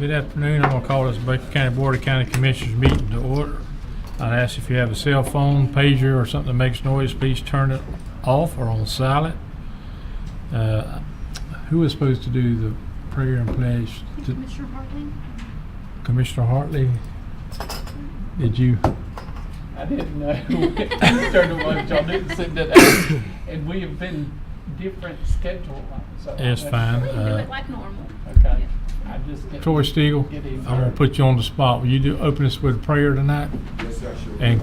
Good afternoon. I'm going to call this Baker County Board of County Commissioners meeting to order. I'd ask if you have a cell phone, pager, or something that makes noise, please turn it off or on silent. Who is supposed to do the prayer and pledge? Commissioner Hartley. Commissioner Hartley, did you? I didn't know. Mr. DeWitt, y'all didn't send it out, and we have been different schedule. So It's fine. We can do it like normal. Okay. I just didn't Troy Stiegel, get in I'm going to put you on the spot. Will you open us with a prayer tonight? Yes, sir, sure. And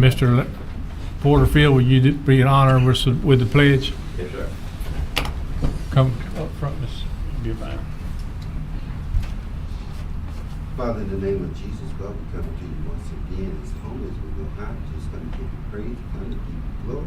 Mr. Porterfield, will you be in honor with the pledge? Yes, sir. Come up front, Miss. Be fine. Father, in the name of Jesus, God, we come to you once again as humble as we know how. Just going to give you praise, going to give you glory.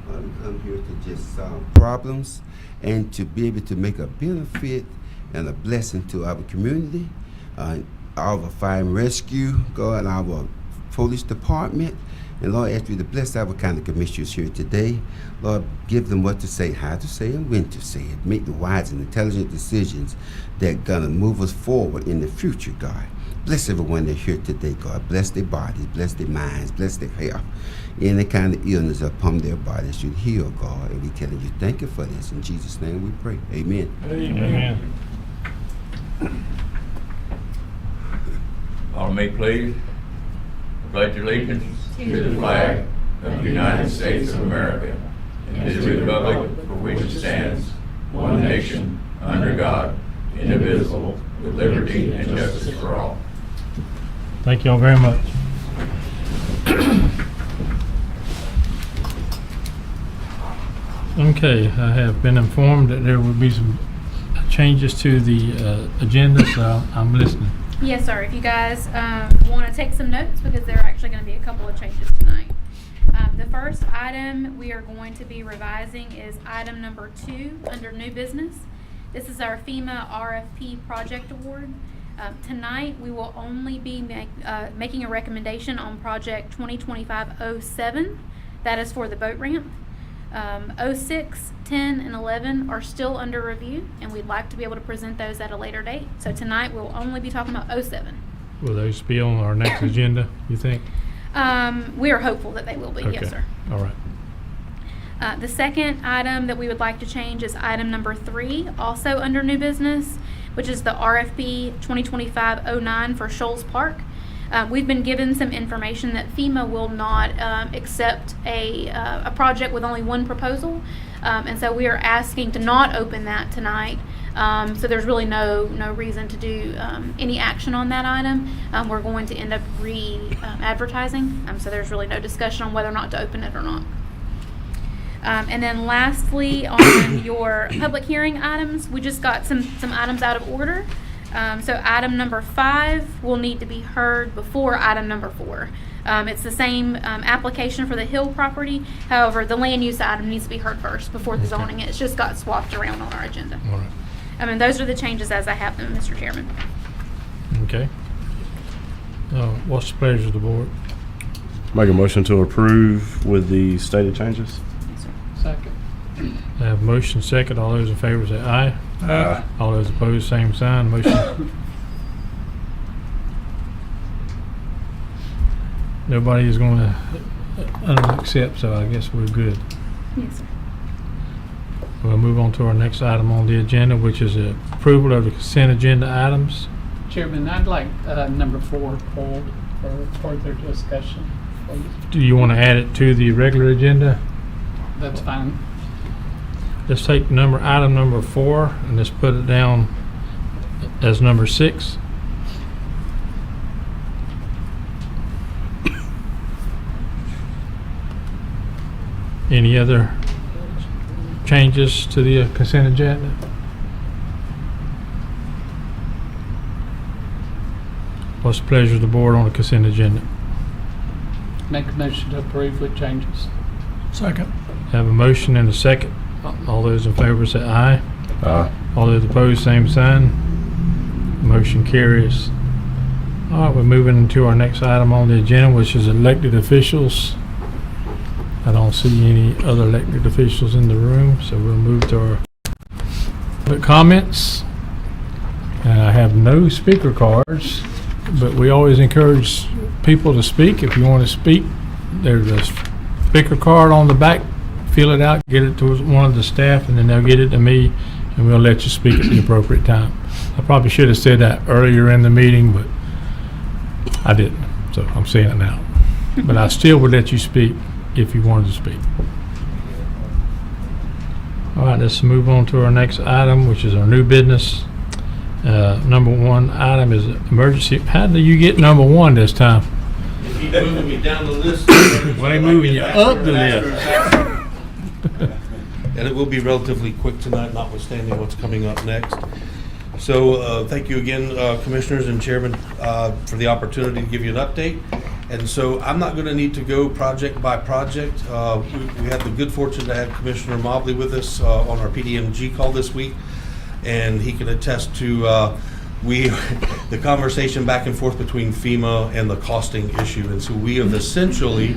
Lord, we come here to just solve problems and to be able to make a benefit and a blessing to our community, our fire and rescue, God, our police department. And Lord, ask you to bless our county commissioners here today. Lord, give them what to say, how to say, and when to say it. Make the wise and intelligent decisions that are going to move us forward in the future, God. Bless everyone that's here today, God. Bless their bodies, bless their minds, bless their health. Any kind of illness upon their bodies should heal, God. And we telling you thank you for this. In Jesus' name we pray. Amen. Amen. All may please pledge allegiance to the flag of the United States of America and to the republic for which it stands, one nation, under God, indivisible, with liberty and justice for all. Thank you all very much. Okay, I have been informed that there will be some changes to the agenda, so I'm listening. Yes, sir. If you guys want to take some notes, because there are actually going to be a couple of changes tonight. The first item we are going to be revising is item number 2 under new business. This is our FEMA RFP project award. Tonight we will only be making a recommendation on project 2025-07. That is for the boat ramp. 06, 10, and 11 are still under review, and we'd like to be able to present those at a later date. So tonight we'll only be talking about 07. Will those be on our next agenda, you think? We are hopeful that they will be, yes, Okay. sir. All right. The second item that we would like to change is item number 3, also under new business, which is the RFP 2025-09 for Shoals Park. We've been given some information that FEMA will not accept a project with only one proposal, and so we are asking to not open that tonight. So there's really no reason to do any action on that item. We're going to end up re-advertising, so there's really no discussion on whether or not to open it or not. And then lastly, on your public hearing items, we just got some items out of order. So item number 5 will need to be heard before item number 4. It's the same application for the Hill property. However, the land use item needs to be heard first before the zoning. It's just got swapped around on our agenda. All right. And those are the changes as I have them, Mr. Chairman. Okay. What's the pleasure of the board? Make a motion to approve with the stated changes. Second. I have motion second. All those in favor say aye. Aye. All those opposed, same sign. Motion. Nobody is going to accept, so I guess we're good. Yes, sir. We'll move on to our next item on the agenda, which is approval of the consent agenda items. Chairman, I'd like number 4 pulled for further discussion, please. Do you want to add it to the regular agenda? That's fine. Let's take item number 4 and let's put it down as number 6. Any other changes to the consent agenda? What's the pleasure of the board on the consent agenda? Make a motion to approve with changes. Second. Have a motion and a second. All those in favor say aye. Aye. All those opposed, same sign. Motion carries. All right, we're moving into our next item on the agenda, which is elected officials. I don't see any other elected officials in the room, so we'll move to our public comments. And I have no speaker cards, but we always encourage people to speak. If you want to speak, there's a speaker card on the back. Fill it out, get it to one of the staff, and then they'll get it to me, and we'll let you speak at the appropriate time. I probably should have said that earlier in the meeting, but I didn't, so I'm saying it now. But I still would let you speak if you wanted to speak. All right, let's move on to our next item, which is our new business. Number one item is emergency. How do you get number one this time? You keep moving me down the list. Well, they moving you up the list. And it will be relatively quick tonight, notwithstanding what's coming up next. So thank you again, Commissioners and Chairman, for the opportunity to give you an update. And so I'm not going to need to go project by project. We had the good fortune to have Commissioner Mobley with us on our PDMG call this week, and he can attest to the conversation back and forth between FEMA and the costing issue. And so we have essentially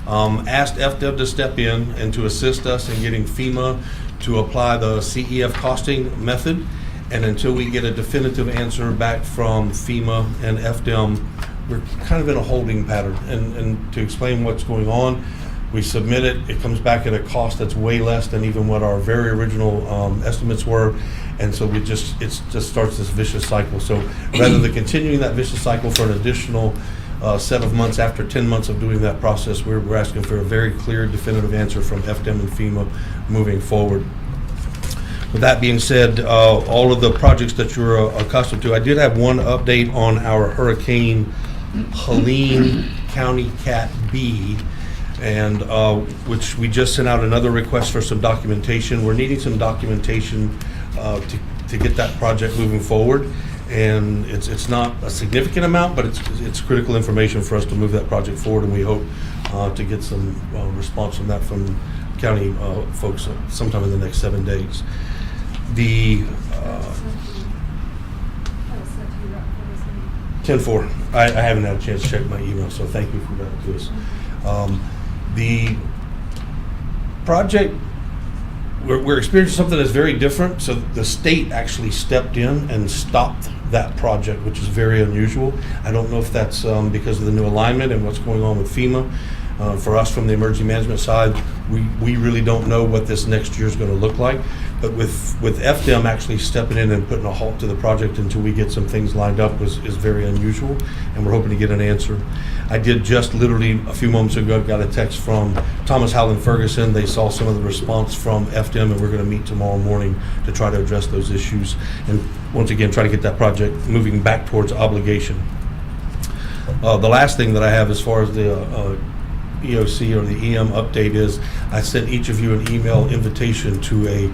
asked FDEB to step in and to assist us in getting FEMA to apply the CEF costing method. And until we get a definitive answer back from FEMA and FDEM, we're kind of in a holding pattern. And to explain what's going on, we submit it, it comes back at a cost that's way less than even what our very original estimates were. And so it just starts this vicious cycle. So rather than continuing that vicious cycle for an additional set of months after 10 months of doing that process, we're asking for a very clear, definitive answer from FDEM and FEMA moving forward. With that being said, all of the projects that you're accustomed to, I did have one update on our Hurricane Helene County Cat B, and which we just sent out another request for some documentation. We're needing some documentation to get that project moving forward. And it's not a significant amount, but it's critical information for us to move that project forward, and we hope to get some response from that from county folks sometime in the next 7 days. The 10-4. I haven't had a chance to check my email, so thank you for that to us. The project, we're experiencing something that's very different. So the state actually stepped in and stopped that project, which is very unusual. I don't know if that's because of the new alignment and what's going on with FEMA. For us from the emergency management side, we really don't know what this next year is going to look like. But with FDEM actually stepping in and putting a halt to the project until we get some things lined up is very unusual, and we're hoping to get an answer. I did just literally a few moments ago got a text from Thomas Howland Ferguson. They saw some of the response from FDEM, and we're going to meet tomorrow morning to try to address those issues and once again try to get that project moving back towards obligation. The last thing that I have as far as the EOC or the EM update is I sent each of you an email invitation to a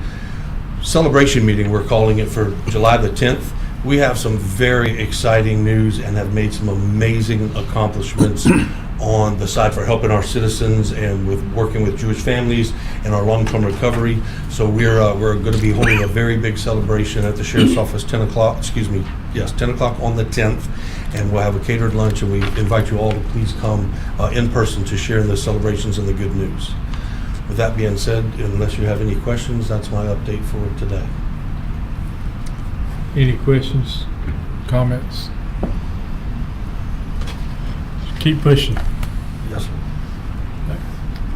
celebration meeting. We're calling it for July the 10th. We have some very exciting news and have made some amazing accomplishments on the side for helping our citizens and with working with Jewish families and our long-term recovery. So we're going to be holding a very big celebration at the Sheriff's Office, 10 o'clock on the 10th. And we'll have a catered lunch, and we invite you all to please come in person to share in the celebrations and the good news. With that being said, unless you have any questions, that's my update for today. Any questions, comments? Keep pushing. Yes, sir.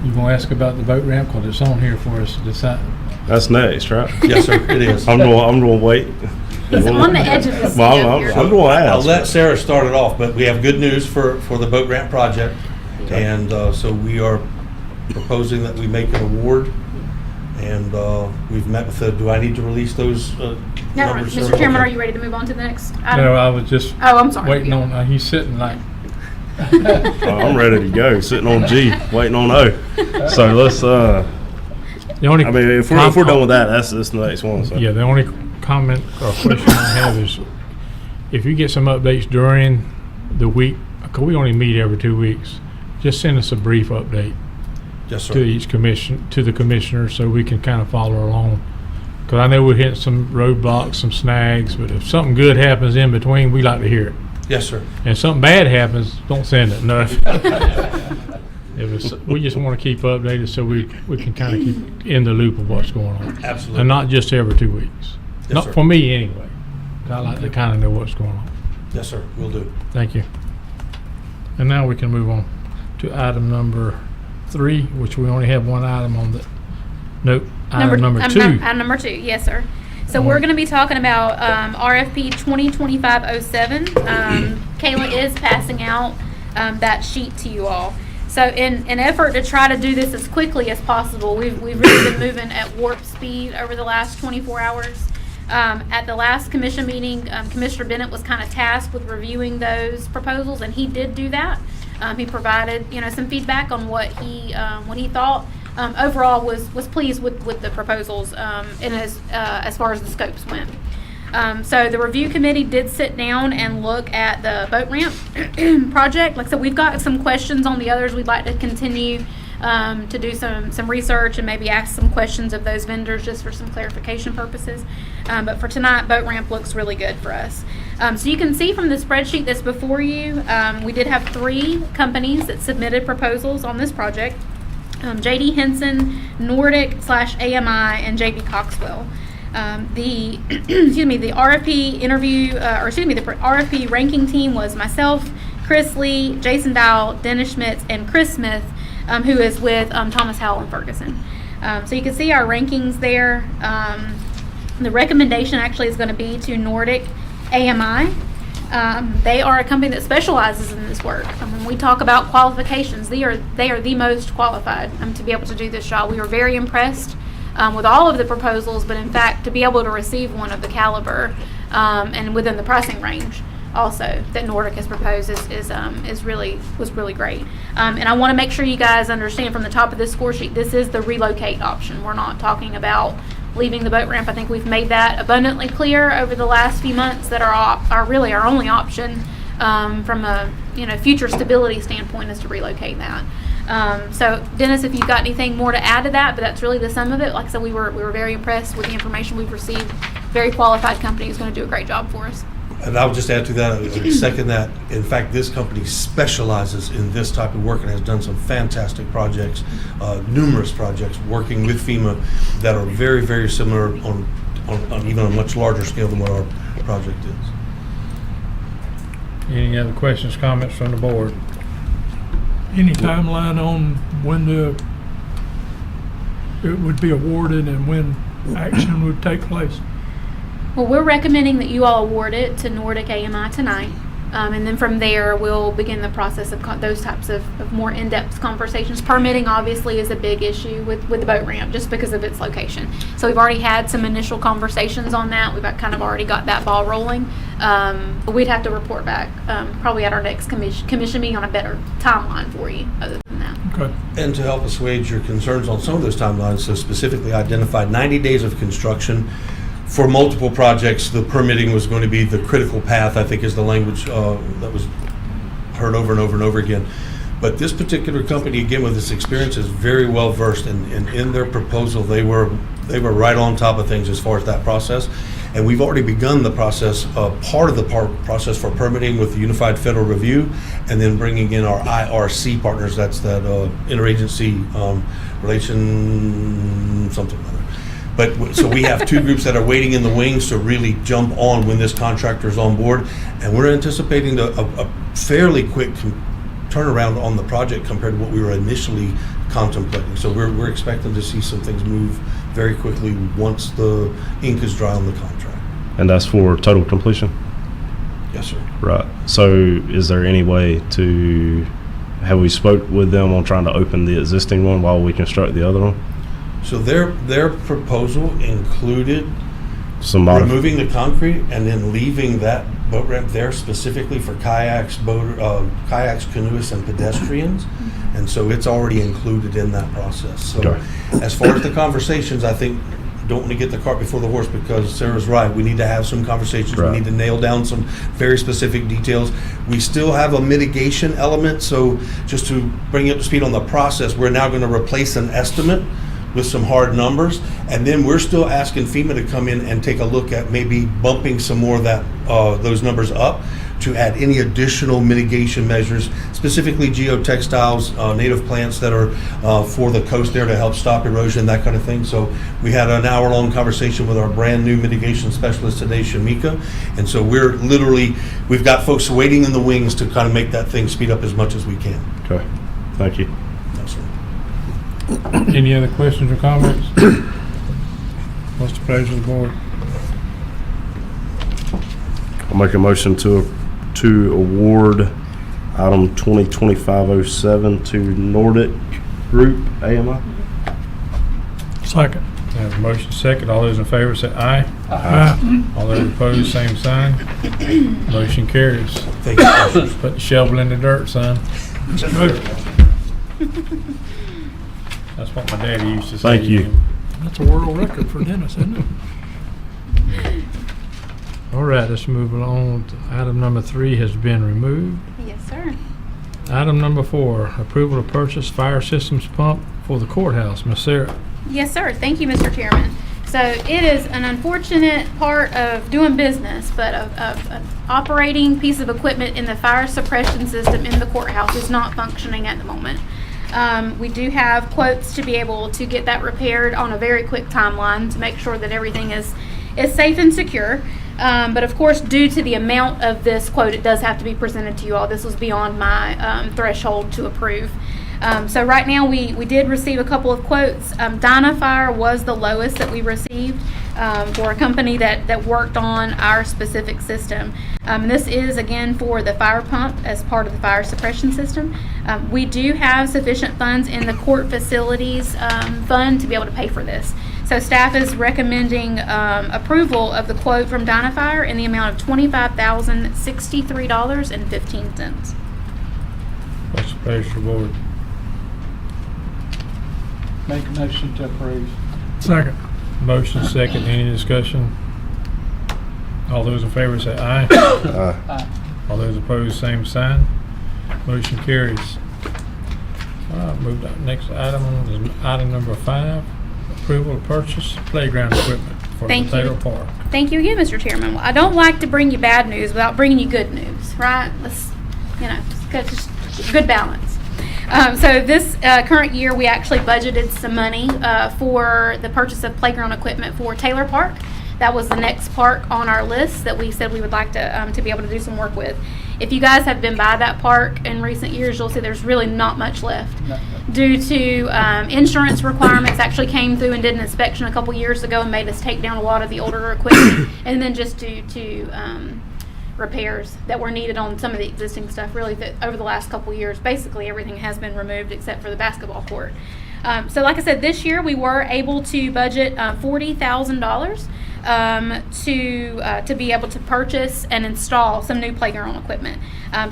You gonna ask about the boat ramp, because it's on here for us to decide. That's next, right? Yes, sir, it is. I'm gonna wait. He's on the edge of his seat Well, up here. I'm gonna I'll ask. let Sarah start it off, but we have good news for the boat ramp project. And so we are proposing that we make an award, and we've met with do I need to release those No, numbers? Mr. Sarah? Chairman, Okay. are you ready to move on to the next item? No, I was just Oh, I'm sorry. waiting on, he's sitting like, I'm ready to go, sitting on G, waiting on O. So let's, the only. I mean, if we're done with that, that's the next one, so. Yeah, the only comment or question I have is, if you get some updates during the week, because we only meet every 2 weeks, just send us a brief update Yes, to sir. each commission, to the commissioner, so we can kind of follow along. Because I know we're hitting some roadblocks, some snags, but if something good happens in between, we like to hear it. Yes, sir. And if something bad happens, don't send it, no. We just want to keep updated so we can kind of keep in the loop of what's going on. Absolutely. And not just every 2 weeks. Yes, Not sir. for me, anyway. 'Cause I like to kind of know what's going on. Yes, sir, will do. Thank you. And now we can move on to item number 3, which we only have one item on the, nope, item number 2. Item number 2, yes, sir. So we're going to be talking about RFP 2025-07. Kayla is passing out that sheet to you all. So in an effort to try to do this as quickly as possible, we've really been moving at warp speed over the last 24 hours. At the last commission meeting, Commissioner Bennett was kind of tasked with reviewing those proposals, and he did do that. He provided, some feedback on what he thought. Overall, was pleased with the proposals, and as far as the scopes went. So the review committee did sit down and look at the boat ramp project. Like I said, we've got some questions on the others. We'd like to continue to do some research and maybe ask some questions of those vendors just for some clarification purposes. But for tonight, boat ramp looks really good for us. So you can see from the spreadsheet that's before you, we did have 3 companies that submitted proposals on this project. J.D. Henson, Nordic/AMI, and J.B. Coxwell. The the RFP the RFP ranking team was myself, Chris Lee, Jason Dowell, Dennis Schmitz, and Chris Smith, who is with Thomas Howell and Ferguson. So you can see our rankings there. The recommendation actually is going to be to Nordic AMI. They are a company that specializes in this work. When we talk about qualifications, they are the most qualified to be able to do this job. We were very impressed with all of the proposals, but in fact, to be able to receive one of the caliber and within the pricing range also that Nordic has proposed was really great. And I want to make sure you guys understand from the top of this score sheet, this is the relocate option. We're not talking about leaving the boat ramp. I think we've made that abundantly clear over the last few months that are really our only option from a future stability standpoint is to relocate that. So Dennis, if you've got anything more to add to that, but that's really the sum of it. Like I said, we were very impressed with the information we've received. Very qualified company is going to do a great job for us. And I would just add to that, I would second that. In fact, this company specializes in this type of work and has done some fantastic projects, numerous projects working with FEMA that are very, very similar on even a much larger scale than what our project is. Any other questions, comments from the board? Any timeline on when it would be awarded and when action would take place? Well, we're recommending that you all award it to Nordic AMI tonight. And then from there, we'll begin the process of those types of more in-depth conversations. Permitting obviously is a big issue with the boat ramp just because of its location. So we've already had some initial conversations on that. We've kind of already got that ball rolling. But we'd have to report back probably at our next commission meeting on a better timeline for you other than that. Okay. And to help assuage your concerns on some of those timelines, so specifically identified 90 days of construction. For multiple projects, the permitting was going to be the critical path, I think is the language that was heard over and over and over again. But this particular company, again, with this experience, is very well versed, and in their proposal, they were right on top of things as far as that process. And we've already begun the process, part of the process for permitting with the Unified Federal Review, and then bringing in our IRC partners, that's that interagency relation something or other. But so we have 2 groups that are waiting in the wings to really jump on when this contractor is on board, and we're anticipating a fairly quick turnaround on the project compared to what we were initially contemplating. So we're expecting to see some things move very quickly once the ink is dry on the contract. And that's for total completion? Yes, sir. Right. So is there any way have we spoke with them on trying to open the existing one while we construct the other one? So their proposal included Some removing the concrete and then leaving that boat ramp there specifically for kayaks, canoeists, and pedestrians. And so it's already included in that process. So Okay. as far as the conversations, I think, don't want to get the cart before the horse, because Sarah's right. We need to have some conversations. Right. We need to nail down some very specific details. We still have a mitigation element. So just to bring you up to speed on the process, we're now going to replace an estimate with some hard numbers, and then we're still asking FEMA to come in and take a look at maybe bumping some more of that those numbers up to add any additional mitigation measures, specifically geotextiles, native plants that are for the coast there to help stop erosion, that kind of thing. So we had an hour-long conversation with our brand-new mitigation specialist today, Shamika, and so we've got folks waiting in the wings to kind of make that thing speed up as much as we can. Okay, thank you. Yes, sir. Any other questions or comments? What's the pleasure of the board? I'll make a motion to award item 2025-07 to Nordic Group AMI. Second. I have a motion second. All those in favor say aye. Aye. All those opposed, same sign. Motion carries. Thank you, Commissioners. Put the shovel in the dirt, son. That's what my daddy used to say. Thank you. That's a world record for Dennis, isn't it? All right, let's move along. Item number 3 has been removed. Yes, sir. Item number 4, approval to purchase fire systems pump for the courthouse. Ms. Sarah. Yes, sir. Thank you, Mr. Chairman. So it is an unfortunate part of doing business, but an operating piece of equipment in the fire suppression system in the courthouse is not functioning at the moment. We do have quotes to be able to get that repaired on a very quick timeline to make sure that everything is safe and secure. But of course, due to the amount of this quote, it does have to be presented to you all. This was beyond my threshold to approve. So right now we did receive a couple of quotes. Dynafire was the lowest that we received for a company that worked on our specific system. This is again for the fire pump as part of the fire suppression system. We do have sufficient funds in the court facilities fund to be able to pay for this. So staff is recommending approval of the quote from Dynafire in the amount of $25,063.15. What's the pleasure of the board? Make a motion to approve. Second. Motion second. Any discussion? All those in favor say aye. Aye. All those opposed, same sign. Motion carries. All right, move to the next item. Is item number 5, approval to purchase playground equipment for the Thank you. Taylor Park. Thank you again, Mr. Chairman. Well, I don't like to bring you bad news without bringing you good news, right? Let's, just good balance. So this current year, we actually budgeted some money for the purchase of playground equipment for Taylor Park. That was the next park on our list that we said we would like to be able to do some work with. If you guys have been by that park in recent years, you'll see there's really not much left. Due to insurance requirements, actually came through and did an inspection a couple years ago and made us take down a lot of the older equipment. And then just due to repairs that were needed on some of the existing stuff, really that over the last couple years, basically everything has been removed except for the basketball court. So like I said, this year we were able to budget $40,000 to be able to purchase and install some new playground equipment.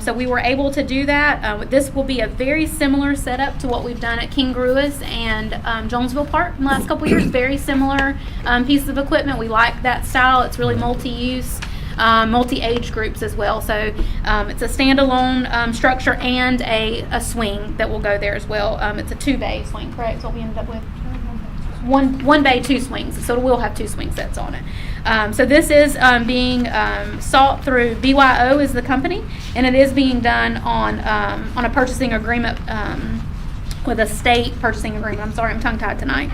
So we were able to do that. This will be a very similar setup to what we've done at King Gruis and Jonesville Park in the last couple years. Very similar piece of equipment. We like that style. It's really multi-use. Multi-age groups as well. So it's a standalone structure and a swing that will go there as well. It's a 2-bay swing, correct? So we ended up with one bay, 2 swings. So it will have 2 swing sets on it. So this is being sought through BYO is the company, and it is being done on a purchasing agreement with a state purchasing agreement. I'm sorry, I'm tongue-tied tonight.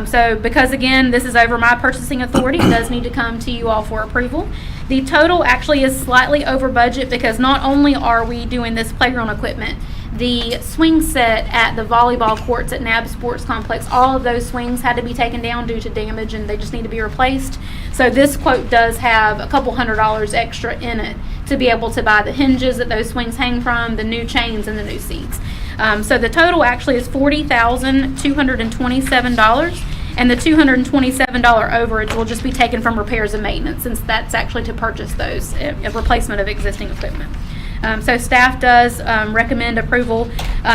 So because again, this is over my purchasing authority, it does need to come to you all for approval. The total actually is slightly over budget because not only are we doing this playground equipment, the swing set at the volleyball courts at NAB Sports Complex, all of those swings had to be taken down due to damage and they just need to be replaced. So this quote does have a couple $100 extra in it to be able to buy the hinges that those swings hang from, the new chains, and the new seats. So the total actually is $40,227, and the $227 overage will just be taken from repairs and maintenance, since that's actually to purchase those, a replacement of existing equipment. So staff does recommend approval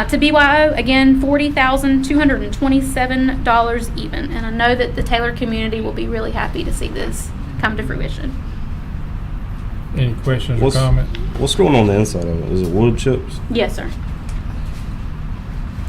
to BYO, again, $40,227 even. And I know that the Taylor community will be really happy to see this come to fruition. Any questions or comments? What's going on the inside of it? Is it wood chips? Yes, sir.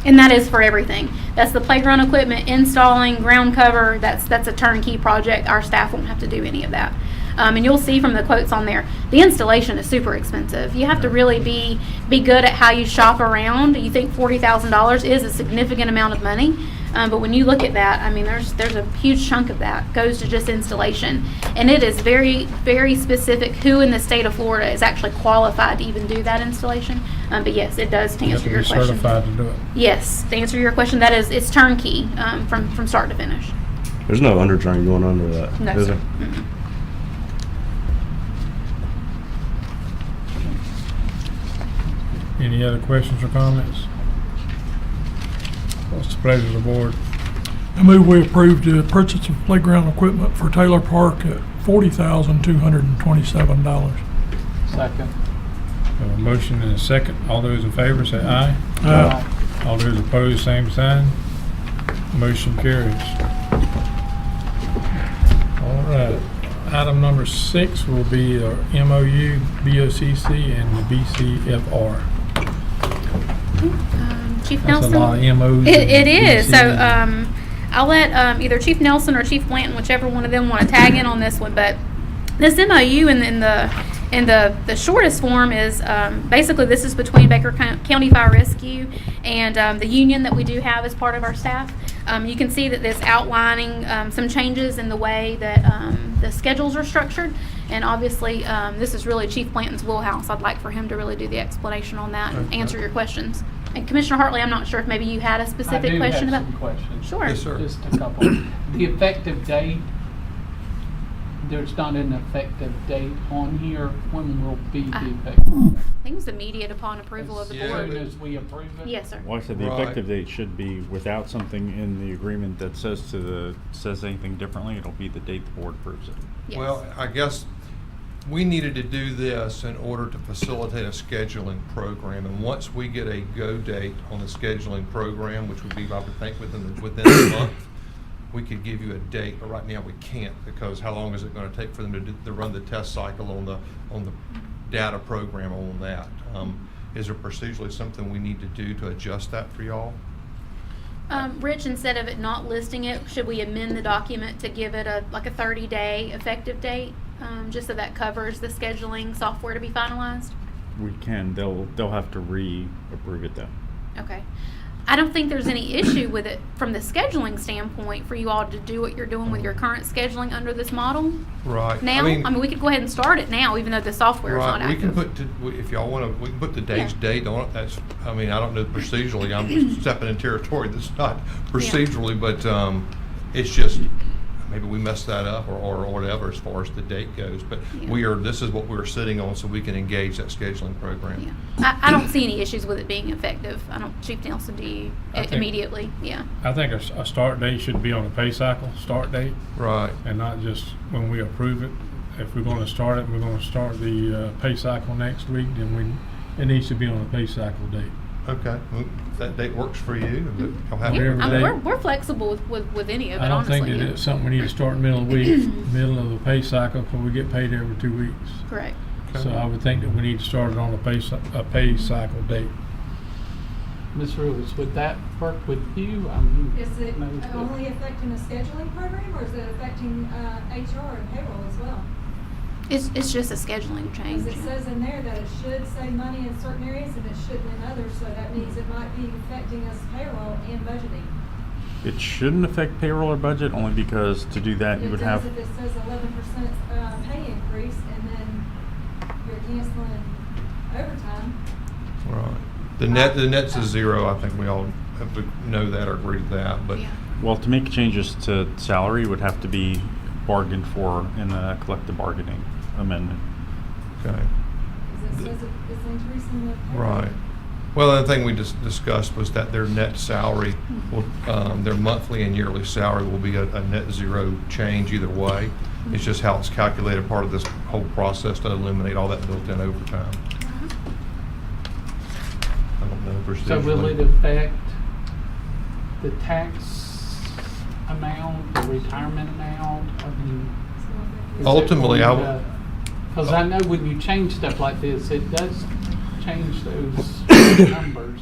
And that is for everything. That's the playground equipment, installing, ground cover. That's a turnkey project. Our staff won't have to do any of that. And you'll see from the quotes on there, the installation is super expensive. You have to really be good at how you shop around. You think $40,000 is a significant amount of money. But when you look at that, I mean, there's a huge chunk of that goes to just installation. And it is very, very specific who in the state of Florida is actually qualified to even do that installation. But yes, it does, to You have answer to your be question. certified to do it. Yes, to answer your question, it's turnkey from start to finish. There's no underdrain going under that, No, is sir. there? Mm-mm. Any other questions or comments? What's the pleasure of the board? I move we approve the purchase of playground equipment for Taylor Park at $40,227. Second. Have a motion and a second. All those in favor say aye. Aye. All those opposed, same sign. Motion carries. All right. Item number 6 will be our MOU, BOCC, and the BCFR. Chief That's Nelson? a lot of MOs. It is. So BCs. I'll let either Chief Nelson or Chief Blanton, whichever one of them want to tag in on this one. But this MOU in the shortest form is basically this is between Baker County Fire Rescue and the union that we do have as part of our staff. You can see that this outlining some changes in the way that the schedules are structured. And obviously, this is really Chief Blanton's wheelhouse. I'd like for him to really do the explanation on that and answer your questions. And Commissioner Hartley, I'm not sure if maybe you had a specific question I about. do have some questions. Sure. Yes, sir. Just a couple. The effective date, there's not an effective date on here. When will be the effective date? I think it's immediate upon approval of the As board. soon as we approve it? Yes, sir. Well, I said the Right. effective date should be without something in the agreement that says anything differently. It'll be the date the board approves it. Yes. Well, I guess we needed to do this in order to facilitate a scheduling program. And once we get a go date on the scheduling program, which would be, I would think, within the month, we could give you a date, but right now we can't, because how long is it going to take for them to run the test cycle on the data program on that? Is there procedurally something we need to do to adjust that for y'all? Rich, instead of it not listing it, should we amend the document to give it a 30-day effective date, just so that covers the scheduling software to be finalized? We can. They'll have to re-approve it though. Okay. I don't think there's any issue with it from the scheduling standpoint for you all to do what you're doing with your current scheduling under this model Right. now. I mean, we could go ahead and start it now, even though the software is not Right, we can active. if y'all want to, we can put the day's Yeah. date on it. That's, I mean, I don't know procedurally, I'm just stepping in territory that's not procedurally, but it's just, maybe we messed that up or whatever as far as the date goes. But Yeah. this is what we're sitting on, so we can engage that scheduling program. Yeah. I don't see any issues with it being effective. I don't, Chief Nelson, do you? I think- Immediately, yeah. I think a start date should be on a pay cycle, start date, Right, and not just when we approve it. If we're going to start it, we're going to start the pay cycle next week, then it needs to be on a pay cycle date. okay. Well, if that date works for you, y'all have Whatever I mean, date. we're flexible with any of it, I don't honestly. think that it's something we need to start in the middle of the week, middle of the pay cycle, because we get paid every 2 weeks. Correct. So I would think that we need to start it on a pay cycle date. Ms. Lewis, would that work with you? Is it No, it's good. only affecting a scheduling program, or is it affecting HR and payroll as well? It's just a scheduling change. Because it says in there that it should save money in certain areas and it shouldn't in others, so that means it might be affecting us payroll and budgeting. It shouldn't affect payroll or budget only because to do that you It would does have. if it says 11% pay increase and then you're canceling overtime. Right. The net's a zero. I think we all have to know that or agree to that, but. Yeah. Well, to make changes to salary would have to be bargained for in a collective bargaining amendment. Okay. Because it says it's increasing the payroll. Right. Well, the thing we just discussed was that their net salary, will, their monthly and yearly salary will be a net zero change either way. It's just how it's calculated, part of this whole process to eliminate all that built-in overtime. I don't know So will it procedurally. affect the tax amount, the retirement amount? I mean, Ultimately, because I know when you change stuff like this, it does change those numbers.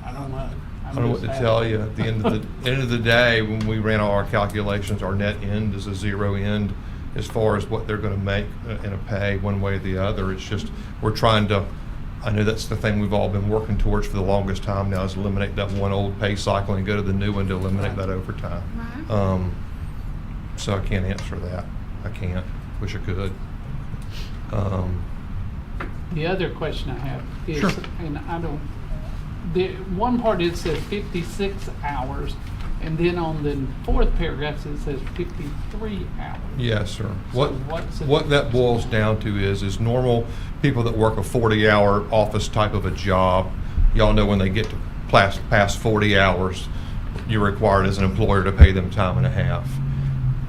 I don't know. I don't know what to tell you. At the end of the day, when we ran all our calculations, our net end is a zero end as far as what they're going to make in a pay one way or the other. It's just we're trying to. I know that's the thing we've all been working towards for the longest time now, is eliminate that one old pay cycle and go to the new one to eliminate that overtime. Right. So I can't answer that. I can't. Wish I could. The other question I have is, Sure. and I don't, the one part it says 56 hours, and then on the fourth paragraph it says 53 hours. Yes, sir. So what's it- What that boils down to is normal people that work a 40-hour office type of a job, y'all know when they get to past 40 hours, you're required as an employer to pay them time and a half.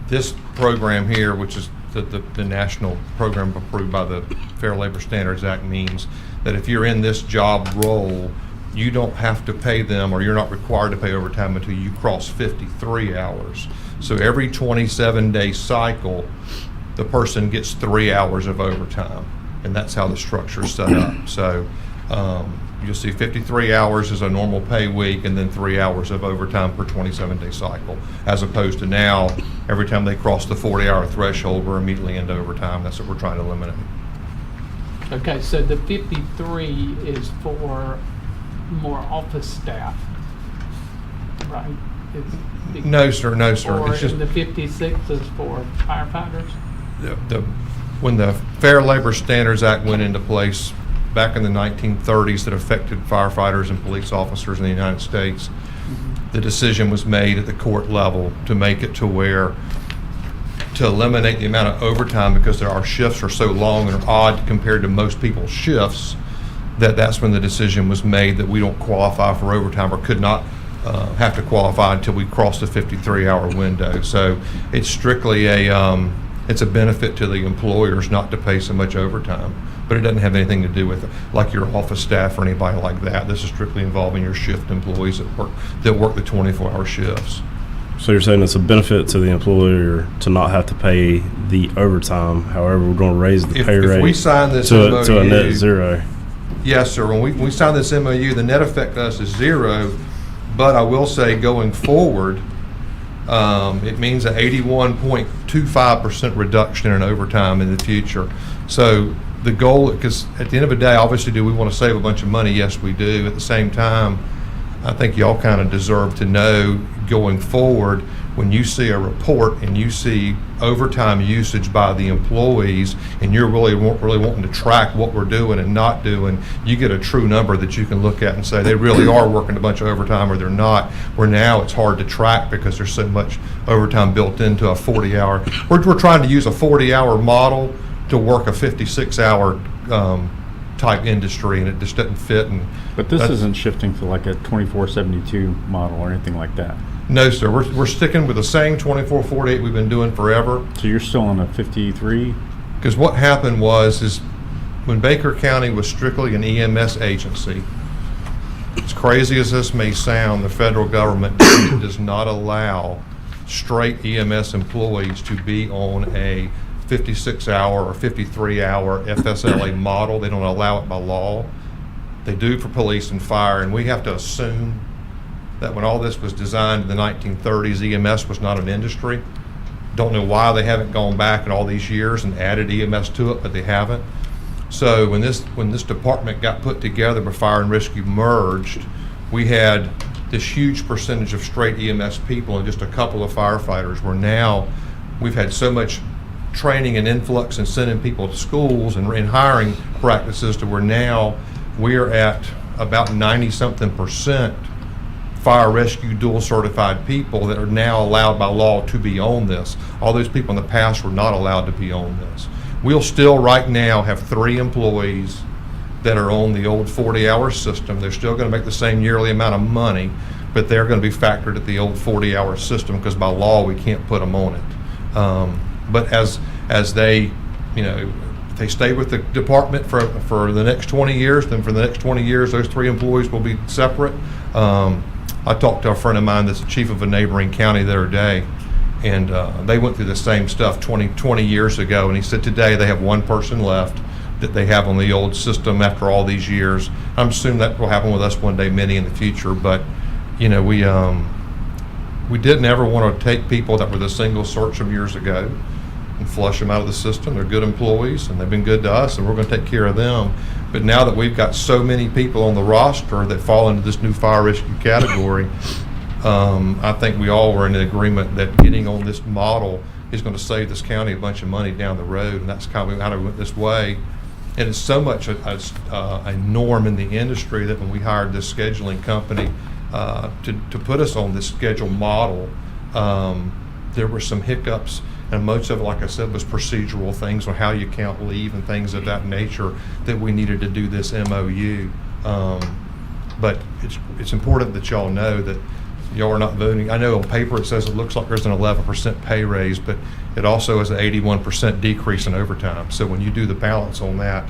This program here, which is the national program approved by the Fair Labor Standards Act, means that if you're in this job role, you don't have to pay them, or you're not required to pay overtime until you cross 53 hours. So every 27-day cycle, the person gets 3 hours of overtime, and that's how the structure is set up. So you'll see 53 hours is a normal pay week, and then 3 hours of overtime per 27-day cycle, as opposed to now, every time they cross the 40-hour threshold, we're immediately into overtime. That's what we're trying to eliminate. Okay, so the 53 is for more office staff, right? No, sir. No, sir. Or It's just the 56 is for firefighters? when the Fair Labor Standards Act went into place back in the 1930s that affected firefighters and police officers in the United States, the decision was made at the court level to make it to where to eliminate the amount of overtime, because our shifts are so long and odd compared to most people's shifts, that's when the decision was made that we don't qualify for overtime, or could not have to qualify until we crossed the 53-hour window. So it's strictly it's a benefit to the employers not to pay so much overtime, but it doesn't have anything to do with like your office staff or anybody like that. This is strictly involving your shift employees that work the 24-hour shifts. So you're saying it's a benefit to the employer to not have to pay the overtime. However, we're going to raise the pay rate If we sign this to a net MOU, zero. Yes, sir. When we sign this MOU, the net effect to us is zero, but I will say going forward, it means an 81.25% reduction in overtime in the future. So the goal, because at the end of the day, obviously, do we want to save a bunch of money? Yes, we do. At the same time, I think y'all kind of deserve to know going forward, when you see a report and you see overtime usage by the employees, and you're really wanting to track what we're doing and not doing, you get a true number that you can look at and say they really are working a bunch of overtime or they're not. Where now it's hard to track because there's so much overtime built into a 40-hour. We're trying to use a 40-hour model to work a 56-hour type industry, and it just doesn't fit. But this isn't shifting to like a 24/72 model or anything like that. No, sir. We're sticking with the same 24/48 we've been doing forever. So you're still on a 53? Because what happened is when Baker County was strictly an EMS agency, as crazy as this may sound, the federal government does not allow straight EMS employees to be on a 56-hour or 53-hour FSLA model. They don't allow it by law. They do for police and fire, and we have to assume that when all this was designed in the 1930s, EMS was not an industry. Don't know why they haven't gone back in all these years and added EMS to it, but they haven't. So when this department got put together, when fire and rescue merged, we had this huge percentage of straight EMS people and just a couple of firefighters, where now we've had so much training and influx and sending people to schools and hiring practices to where now we're at about 90-something% fire rescue dual certified people that are now allowed by law to be on this. All those people in the past were not allowed to be on this. We'll still right now have 3 employees that are on the old 40-hour system. They're still going to make the same yearly amount of money, but they're going to be factored at the old 40-hour system because by law we can't put them on it. But as they, if they stay with the department for the next 20 years, then for the next 20 years those 3 employees will be separate. I talked to a friend of mine that's the chief of a neighboring county the other day, and they went through the same stuff 20 years ago, and he said today they have 1 person left that they have on the old system after all these years. I'm assuming that will happen with us one day, many in the future, but you know, we didn't ever want to take people that were the single search from years ago and flush them out of the system. They're good employees and they've been good to us, and we're going to take care of them. But now that we've got so many people on the roster that fall into this new fire rescue category, I think we all were in agreement that getting on this model is going to save this county a bunch of money down the road, and that's kind of how we went this way. And it's so much a norm in the industry that when we hired this scheduling company to put us on this schedule model, there were some hiccups, and most of it, like I said, was procedural things on how you count leave and things of that nature that we needed to do this MOU. But it's important that y'all know that y'all are not voting. I know on paper it says it looks like there's an 11% pay raise, but it also is an 81% decrease in overtime. So when you do the balance on that,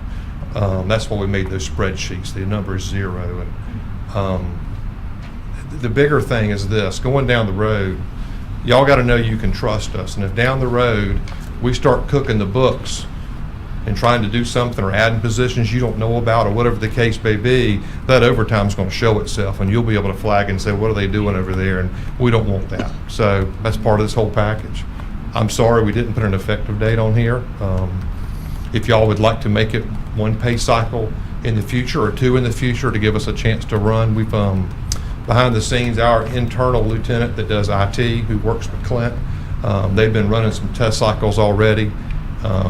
that's why we made those spreadsheets. The number is 0. And the bigger thing is this: going down the road, y'all got to know you can trust us. And if down the road we start cooking the books and trying to do something or adding positions you don't know about or whatever the case may be, that overtime is going to show itself, and you'll be able to flag and say, what are they doing over there? And we don't want that. So that's part of this whole package. I'm sorry we didn't put an effective date on here. If y'all would like to make it one pay cycle in the future or two in the future to give us a chance to run, we've behind the scenes, our internal lieutenant that does IT, who works with Clint, they've been running some test cycles already.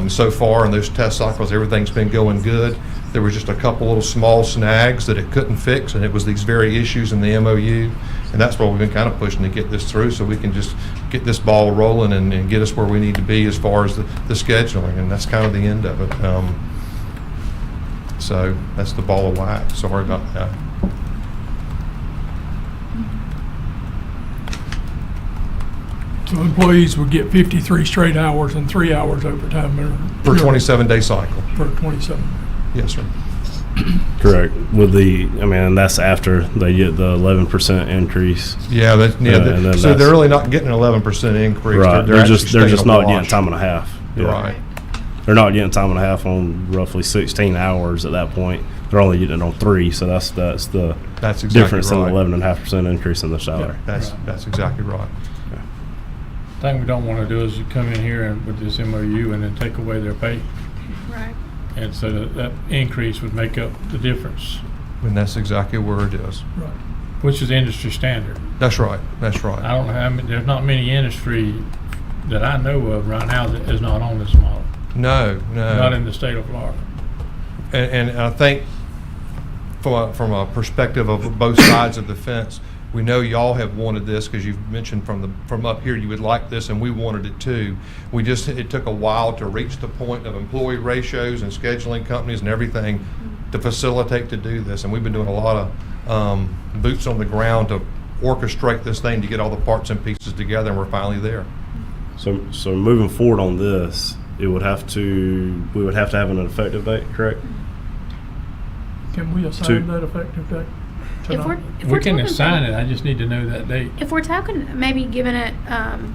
So far in those test cycles, everything's been going good. There was just a couple little small snags that it couldn't fix, and it was these very issues in the MOU. And that's why we've been kind of pushing to get this through, so we can just get this ball rolling and get us where we need to be as far as the scheduling. And that's kind of the end of it. So that's the ball of wax. Sorry about that. So employees would get 53 straight hours and 3 hours overtime. For a 27-day cycle. For 27. Yes, sir. Correct. With that's after they get the 11% increase. Yeah, and then so they're really not getting an 11% increase. Right. They're just not getting time and a half. Yeah. Right. They're not getting time and a half on roughly 16 hours at that point. They're only getting it on 3, so that's the exactly difference right. in the 11.5% increase in the salary. Yeah, that's exactly right. The thing we don't want to do is you come in here and with this MOU and then take away their pay. Right. And so that increase would make up the difference, And that's exactly where it is. Right. which is industry standard. That's right. That's right. I don't know how many, there's not many industry that I know of right now that is not on this model. No. Not in the state of Florida. And I think from a perspective of both sides of the fence, we know y'all have wanted this because you've mentioned from up here you would like this, and we wanted it too. It took a while to reach the point of employee ratios and scheduling companies and everything to facilitate to do this, and we've been doing a lot of boots on the ground to orchestrate this thing to get all the parts and pieces together, and we're finally there. So moving forward on this, we would have to have an effective date, correct? Can we assign that effective date? If we're We can talking assign from- it, I just need to know that date. If we're talking maybe giving it,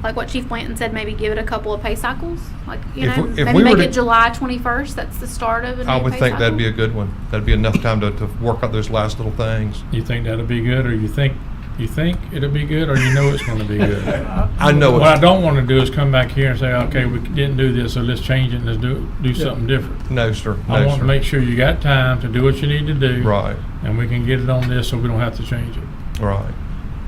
like what Chief Blanton said, maybe give it a couple of pay cycles, like, If maybe we make were it to- July 21st, that's the start of a new I would pay think that'd be a cycle. good one. That'd be enough time to work out those last little things. You think that'll be good, or you think it'll be good, or you know it's gonna be good? I know What I it's, don't wanna do is come back here and say, okay, we didn't do this, so let's change it and let's do something different. no, sir. I No, want to sir. make sure you got time to do what you need to do. Right. And we can get it on this so we don't have to change it. Right.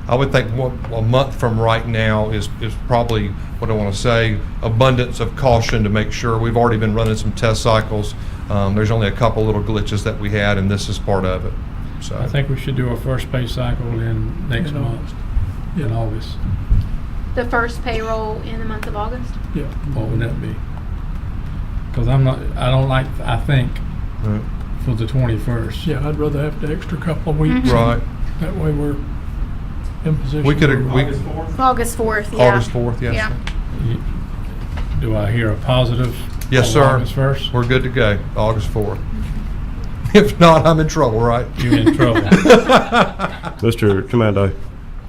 I would think a month from right now is probably, what I want to say, abundance of caution to make sure. We've already been running some test cycles. There's only a couple little glitches that we had, and this is part of it. So I think we should do our first pay cycle in next In month, August. in August. The first payroll in the month of August? Yeah. What would that be? Because I think Right. for the 21st. Yeah, I'd rather have the extra couple of weeks. Mhm. Right. That way we're in position. We could, August 4th, yeah. August 4th, yes, Yeah. sir. Do I hear a positive? Yes, on sir. August 1st? We're good to go, August 4th. If not, I'm in trouble, right? You're in trouble. Mr. Commando,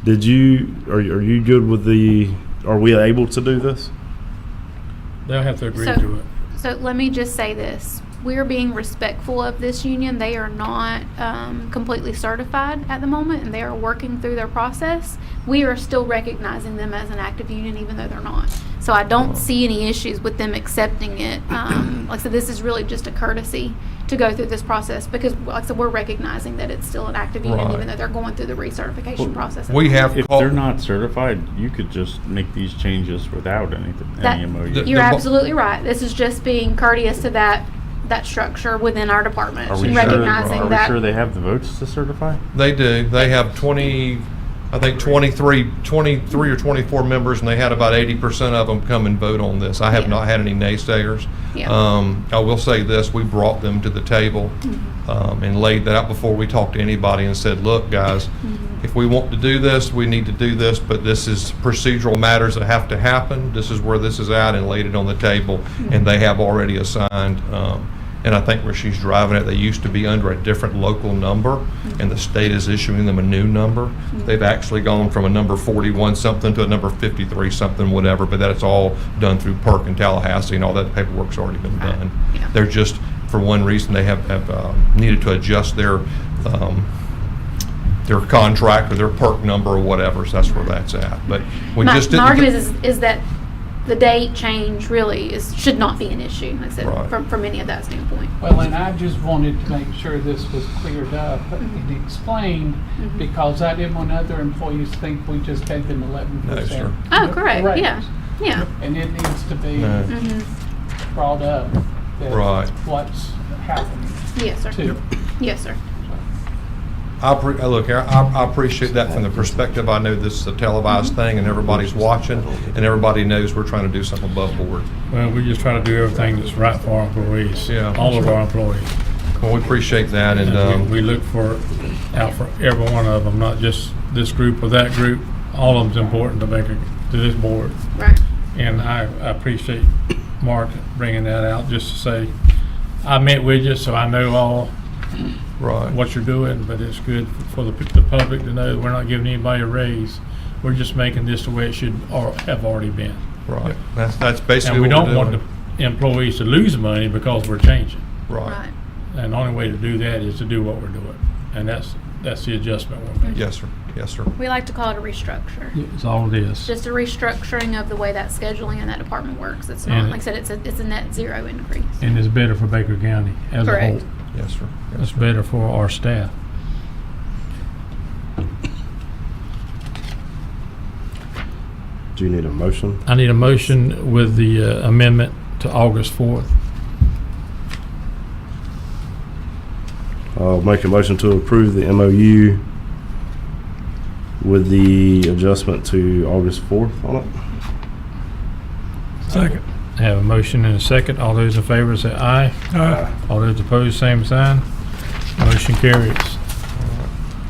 are you good with are we able to do this? They'll have to agree So- to it. So let me just say this. we're being respectful of this union. They are not completely certified at the moment, and they are working through their process. We are still recognizing them as an active union, even though they're not. So I don't see any issues with them accepting it. Like I said, this is really just a courtesy to go through this process because, like I said, we're recognizing that it's still an active union, Right. even though they're going through the recertification process. We have If called- they're not certified, you could just make these changes without anything, That- any MOU. The- You're mo- absolutely right. This is just being courteous to that structure within our department, Are we and sure, recognizing are we that. sure they have the votes to certify? They do. They have 20, I think 23 or 24 members, and they had about 80% of them come and vote on this. I have Yeah. not had any naysayers. Yeah. I will say this, we brought them to the table and laid that out before we talked to anybody and said, look, guys, if we want to do this, we need to do this, but this is procedural matters that have to happen. This is where this is at, and laid it on the table, and they have already assigned. And I think where she's driving it, they used to be under a different local number, and the state is issuing them a new number. They've actually gone from a number 41 something to a number 53 something, whatever, but that's all done through PERC and Tallahassee, and all that paperwork's already been done. Yeah. They're just, for one reason, they have needed to adjust their contract or their PERC number or whatever, so that's where that's at. But we My just didn't. argument is that the date change really should not be an issue, like I said, Right. from any of that standpoint. Well, and I just wanted to make sure this was cleared up and explained, because I didn't want other employees to think we just paid them 11%. No, sure. Oh, correct, raise. yeah, yeah. And it needs to be No. brought up that Right. what's happening Yes, sir. too. Yes, sir. Look, I appreciate that from the perspective. I know this is a televised thing and everybody's watching and everybody knows we're trying to do something above board. Well, we just try to do everything that's right for our employees. Yeah. All of our employees. Well, we appreciate that and, We look out for every one of them, not just this group or that group. All of them's important to to this board. Right. And I appreciate Mark bringing that out just to say, I met with you, so I know all right. what you're doing, but it's good for the public to know that we're not giving anybody a raise. We're just making this the way it should or have already been. Right. That's basically And we what we're don't want doing. the employees to lose money because we're changing. Right. Right. And the only way to do that is to do what we're doing. And that's the adjustment we're making. Yes, sir. Yes, sir. We like to call it a restructure. It's all it is. Just a restructuring of the way that scheduling in that department works. It's not, And- like I said, it's a net zero increase. And it's better for Baker County as a whole. Correct. Yes, sir. Yes, It's sir. better for our staff. Do you need a motion? I need a motion with the amendment to August 4th. I'll make a motion to approve the MOU with the adjustment to August 4th on it. Second. I have a motion and a second. All those in favor say aye. Aye. All those opposed, same sign. Motion carries.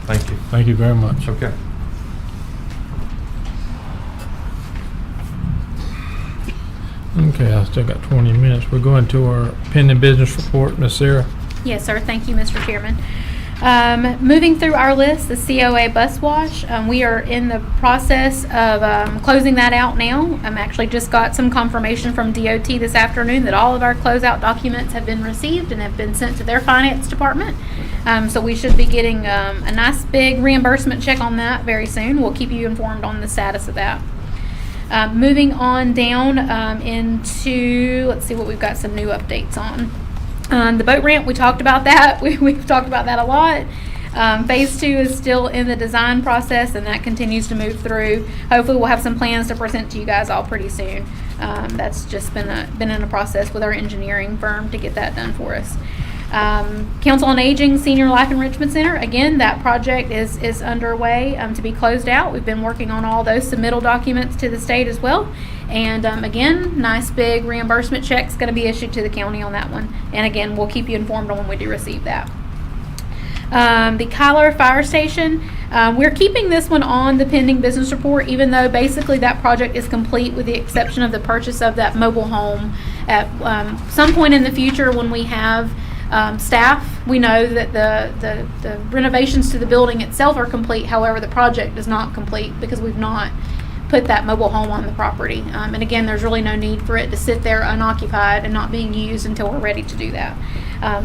Thank you. Thank you very much. Okay. Okay, I still got 20 minutes. We're going to our pending business report, Ms. Sarah. Yes, sir. Thank you, Mr. Chairman. Moving through our list, the COA bus wash, we are in the process of closing that out now. Actually just got some confirmation from DOT this afternoon that all of our closeout documents have been received and have been sent to their finance department. So we should be getting a nice big reimbursement check on that very soon. We'll keep you informed on the status of that. Moving on down into, let's see what we've got some new updates on. The boat ramp, we talked about that. We've talked about that a lot. Phase 2 is still in the design process, and that continues to move through. Hopefully, we'll have some plans to present to you guys all pretty soon. That's just been in a process with our engineering firm to get that done for us. Council on Aging Senior Life Enrichment Center, again, that project is underway to be closed out. We've been working on all those submittal documents to the state as well. And again, nice big reimbursement check's going to be issued to the county on that one. And again, we'll keep you informed on when we do receive that. The Kyler Fire Station, we're keeping this one on the pending business report, even though basically that project is complete with the exception of the purchase of that mobile home. At some point in the future when we have staff, we know that the renovations to the building itself are complete. However, the project is not complete because we've not put that mobile home on the property. And again, there's really no need for it to sit there unoccupied and not being used until we're ready to do that.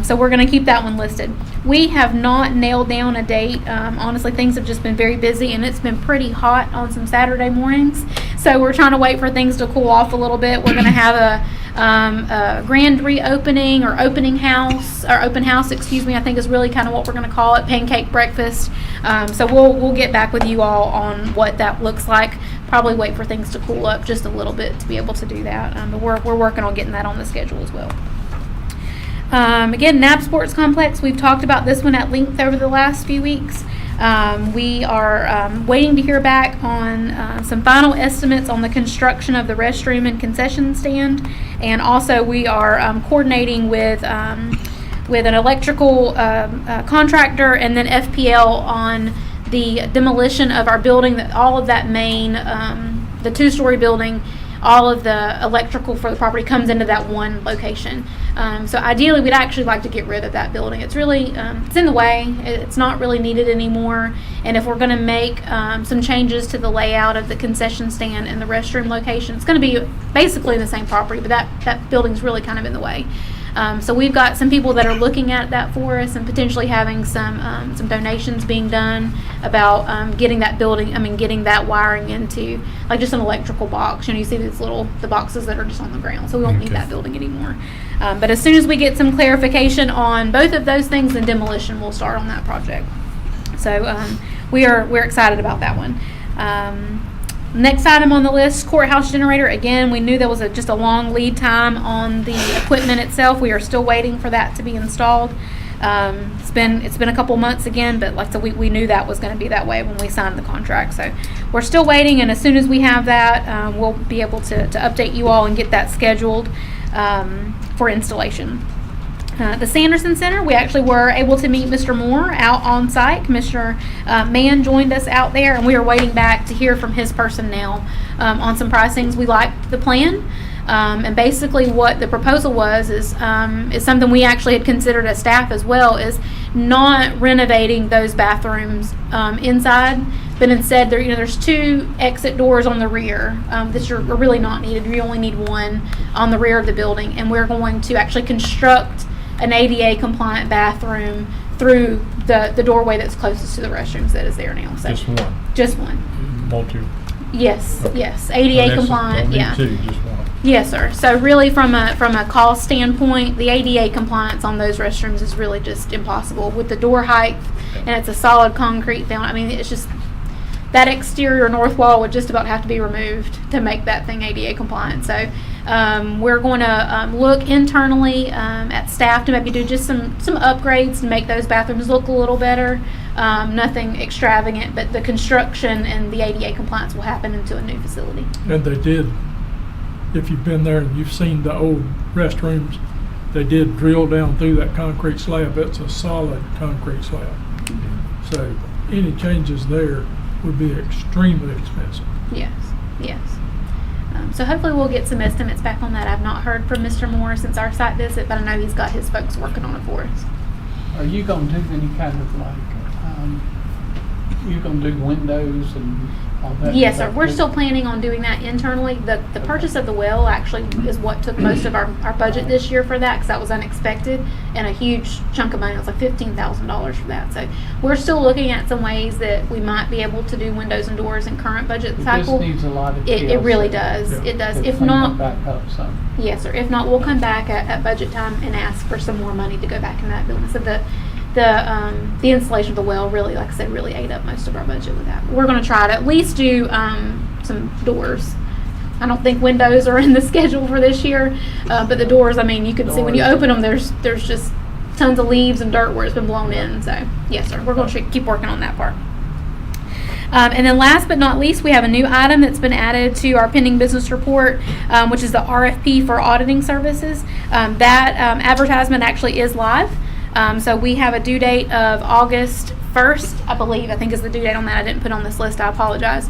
So we're going to keep that one listed. We have not nailed down a date. Honestly, things have just been very busy, and it's been pretty hot on some Saturday mornings. So we're trying to wait for things to cool off a little bit. We're going to have a grand reopening or open house, I think is really kind of what we're going to call it, pancake breakfast. So we'll get back with you all on what that looks like. Probably wait for things to cool up just a little bit to be able to do that. But we're working on getting that on the schedule as well. Again, Knapp Sports Complex, we've talked about this one at length over the last few weeks. We are waiting to hear back on some final estimates on the construction of the restroom and concession stand, and also we are coordinating with an electrical contractor and then FPL on the demolition of our building. That all of that main, the two-story building, all of the electrical for the property comes into that one location. So ideally, we'd actually like to get rid of that building. It's really, it's in the way. It's not really needed anymore. And if we're going to make some changes to the layout of the concession stand and the restroom location, it's going to be basically the same property, but that building's really kind of in the way. So we've got some people that are looking at that for us and potentially having some donations being done about getting that getting that wiring into like just an electrical box. You see the boxes that are just on the ground. So we won't need that building anymore. But as soon as we get some clarification on both of those things, then demolition will start on that project. So we're excited about that one. Next item on the list, courthouse generator. Again, we knew there was just a long lead time on the equipment itself. We are still waiting for that to be installed. It's been a couple months again, but like I said, we knew that was going to be that way when we signed the contract. So we're still waiting, and as soon as we have that, we'll be able to update you all and get that scheduled for installation. The Sanderson Center, we actually were able to meet Mr. Moore out on site. Commissioner Mann joined us out there, and we are waiting back to hear from his personnel on some pricings. We liked the plan, and basically what the proposal was is something we actually had considered as staff as well, is not renovating those bathrooms inside, but instead there's two exit doors on the rear that are really not needed. You only need one on the rear of the building, and we're going to actually construct an ADA compliant bathroom through the doorway that's closest to the restrooms that is there now. So Just one. Want to? Yes, ADA compliant. Yeah. Two, just one. Yes, sir. So really, from a cost standpoint, the ADA compliance on those restrooms is really just impossible with the door height, and it's a solid concrete foundation. It's just that exterior north wall would just about have to be removed to make that thing ADA compliant. So we're going to look internally at staff to maybe do just some upgrades to make those bathrooms look a little better. Nothing extravagant, but the construction and the ADA compliance will happen into a new facility. And they did, if you've been there and you've seen the old restrooms, they did drill down through that concrete slab. It's a solid concrete slab. So any changes there would be extremely expensive. Yes. So hopefully we'll get some estimates back on that. I've not heard from Mr. Moore since our site visit, but I know he's got his folks working on it for us. Are you going to do any kind of you're going to do windows and all that? Yes, sir. We're still planning on doing that internally. The purchase of the well actually is what took most of our budget this year for that, because that was unexpected and a huge chunk of money. It was like $15,000 for that. So we're still looking at some ways that we might be able to do windows and doors in current budget cycle. This needs a lot of It really does. Yeah. It does. to If clean not, it back up some. yes, sir. If not, we'll come back at budget time and ask for some more money to go back in that building. So the installation of the well really, like I said, really ate up most of our budget with that. We're going to try to at least do some doors. I don't think windows are in the schedule for this year, but the doors, you can see when you open them, there's just tons of leaves and dirt where it's been blown in. So yes, sir, we're going to keep working on that part. And then last but not least, we have a new item that's been added to our pending business report, which is the RFP for auditing services. That advertisement actually is live. So we have a due date of August 1st, I think is the due date on that. I didn't put on this list. I apologize.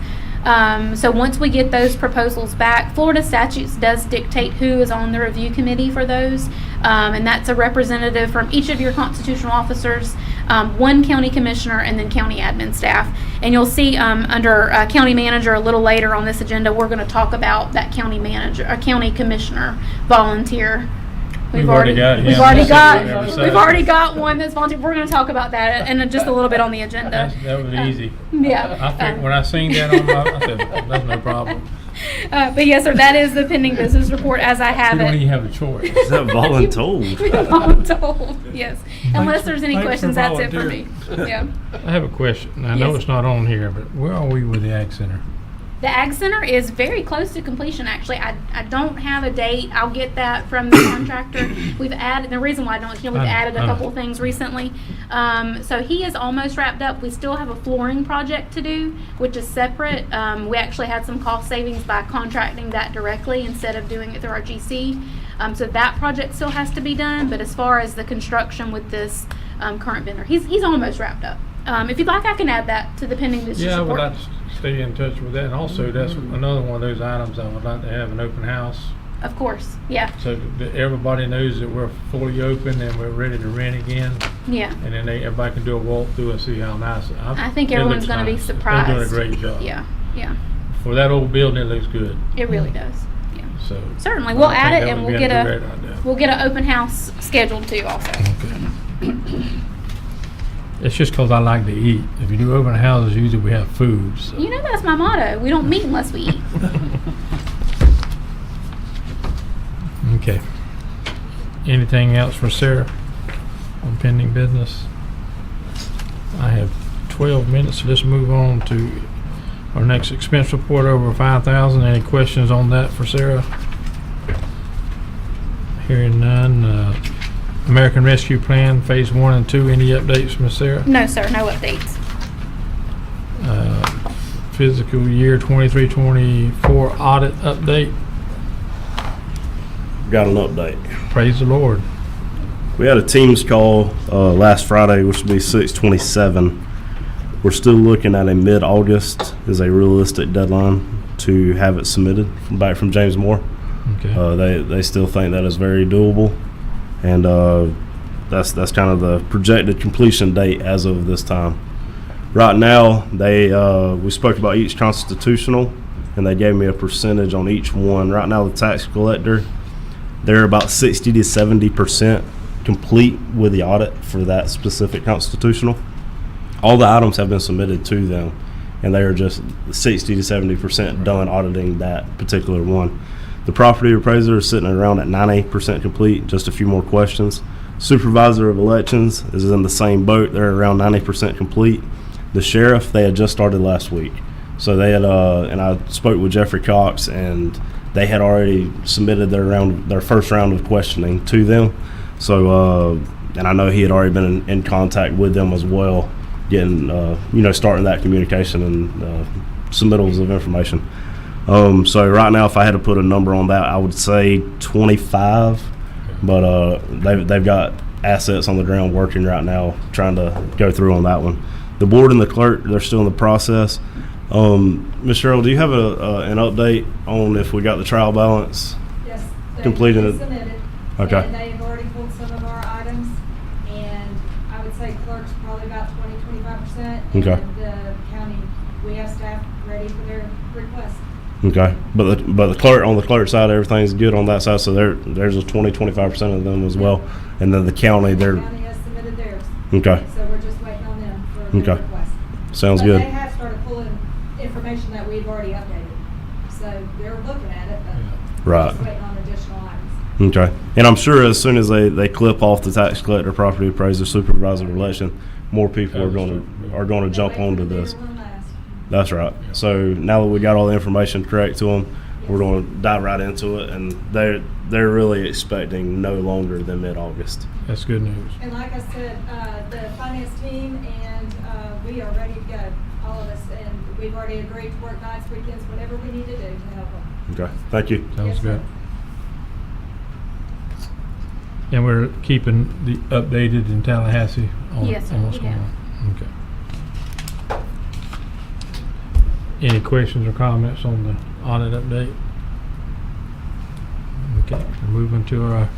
So once we get those proposals back, Florida statutes does dictate who is on the review committee for those. And that's a representative from each of your constitutional officers, one county commissioner, and then county admin staff. And you'll see under county manager a little later on this agenda, we're going to talk about that county manager, county commissioner volunteer We've already got we've him. already That's got every we've already got one that's volunteered. We're going to talk about that in just a little bit on the agenda. That was easy. Yeah. I think when I seen that on my, I said, that's no problem. But yes, sir, that is the pending business report as I You have don't it. even have a choice. Is that voluntold? Voluntold, yes. Unless there's any thanks for questions, that's it for me. volunteering. Yeah. I have a question. I know Yes. it's not on here, but where are we with the Ag Center? The Ag Center is very close to completion, actually. I don't have a date. I'll get that from the contractor. We've added, the reason why I don't, we've added a couple of things recently. So he is almost wrapped up. We still have a flooring project to do, which is separate. We actually had some cost savings by contracting that directly instead of doing it through our GC. So that project still has to be done, but as far as the construction with this current vendor, he's almost wrapped up. If you'd like, I can add that to the pending business Yeah, I would report. like to stay in touch with that. And also, that's another one of those items I would like to have an open house. Of course, yeah, So that everybody knows that we're fully open and we're ready to rent again. yeah. And then everybody can do a walkthrough and see how nice. I think it everyone's looks going to be nice. surprised. They're doing a great job. Yeah, yeah. For that old building, it looks good. It really does. Yeah. So Certainly, I we'll think add it that and would we'll be get great idea. we'll get an open house scheduled too also. Okay. It's just 'cause I like to eat. If you do open houses, usually we have food. So. You know that's my motto. We don't meet unless we eat. Okay. Anything else for Sarah on pending business? I have 12 minutes, so let's move on to our next expense report over 5,000. Any questions on that for Sarah? Hearing none. American Rescue Plan Phase 1 and 2. Any updates, Ms. Sarah? No, sir. No updates. Fiscal year 23-24 audit update. Got an update. Praise the Lord. We had a Teams call last Friday, which would be 6/27. We're still looking at a mid-August is a realistic deadline to have it submitted back from James Moore. Okay. They still think that is very doable, and that's kind of the projected completion date as of this time. Right now, we spoke about each constitutional, and they gave me a percentage on each one. Right now, the tax collector, they're about 60 to 70% complete with the audit for that specific constitutional. All the items have been submitted to them, and they are just 60 to 70% done auditing that particular one. The property appraiser is sitting around at 90% complete, just a few more questions. Supervisor of elections is in the same boat. They're around 90% complete. The sheriff, they had just started last week. So they had, and I spoke with Jeffrey Cox, and they had already submitted their first round of questioning to them. So, and I know he had already been in contact with them as well, getting, starting that communication and submittals of information. So right now, if I had to put a number on that, I would say 25, but they've got assets on the ground working right now, trying to go through on that one. The board and the clerk, they're still in the process. Ms. Cheryl, do you have an update on if we got the trial balance? Yes. they Completed it. Submitted. Okay. And they've already pulled some of our items, and I would say clerk's probably about 20-25%. Okay. And the county, we have staff ready for their request. Okay, but the clerk, on the clerk side, everything's good on that side, so there's a 20-25% of them as well, and then the county, The they're county has submitted theirs. okay. So we're just waiting on them for their Okay. request. Sounds But good. they have started pulling information that we've already updated. So they're looking at it, but we're Right. just waiting on additional items. Okay, and I'm sure as soon as they clip off the tax collector, property appraiser, supervisor of election, more people are going to jump They'll wait onto for the this. bigger one last. That's right. So now that we got all the information correct to them, we're going to dive right into it, and they're really expecting no longer than mid-August. That's good news. And like I said, the finance team and we are ready to go, all of us, and we've already agreed to work nights, weekends, whatever we need to do to help them. Okay, thank you. Sounds Yes, sir. good. And we're keeping the updated in Tallahassee on Yes, sir, on what's we going have. on. Okay. Any questions or comments on the audit update? Okay, we're moving to our,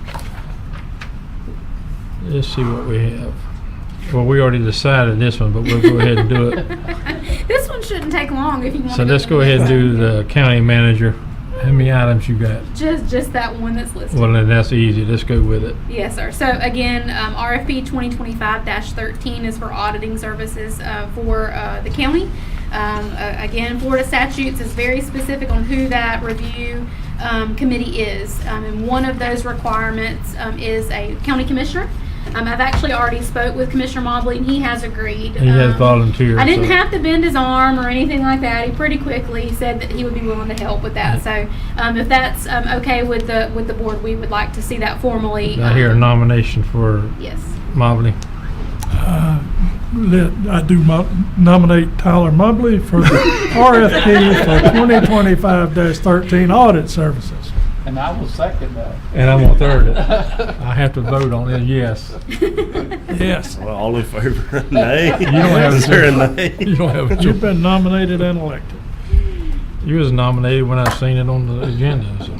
let's see what we have. Well, we already decided this one, but we'll go ahead and do it. This one shouldn't take long if you want So to let's go ahead and do the county manager How many items you got? Just that one that's listed. Well, then that's easy. Let's go with it. Yes, sir. So again, RFP 2025-13 is for auditing services for the county. Again, Florida statutes is very specific on who that review committee is. And one of those requirements is a county commissioner. I've actually already spoke with Commissioner Mobley, and he has agreed. He has volunteered. I didn't so- have to bend his arm or anything like that. He pretty quickly said that he would be willing to help with that. So if that's okay with the board, we would like to see that formally. I hear a nomination for Yes. Mobley. I do nominate Tyler Mubley for the RFP for 2025-13 audit services. And I will second that. And I'm gonna third it. I have to vote on it, yes. Yes. Well, all in favor? Nay? You don't have Is a there a choice. nay? You don't have a You've choice. been nominated and elected. You was nominated when I seen it on the agenda, so.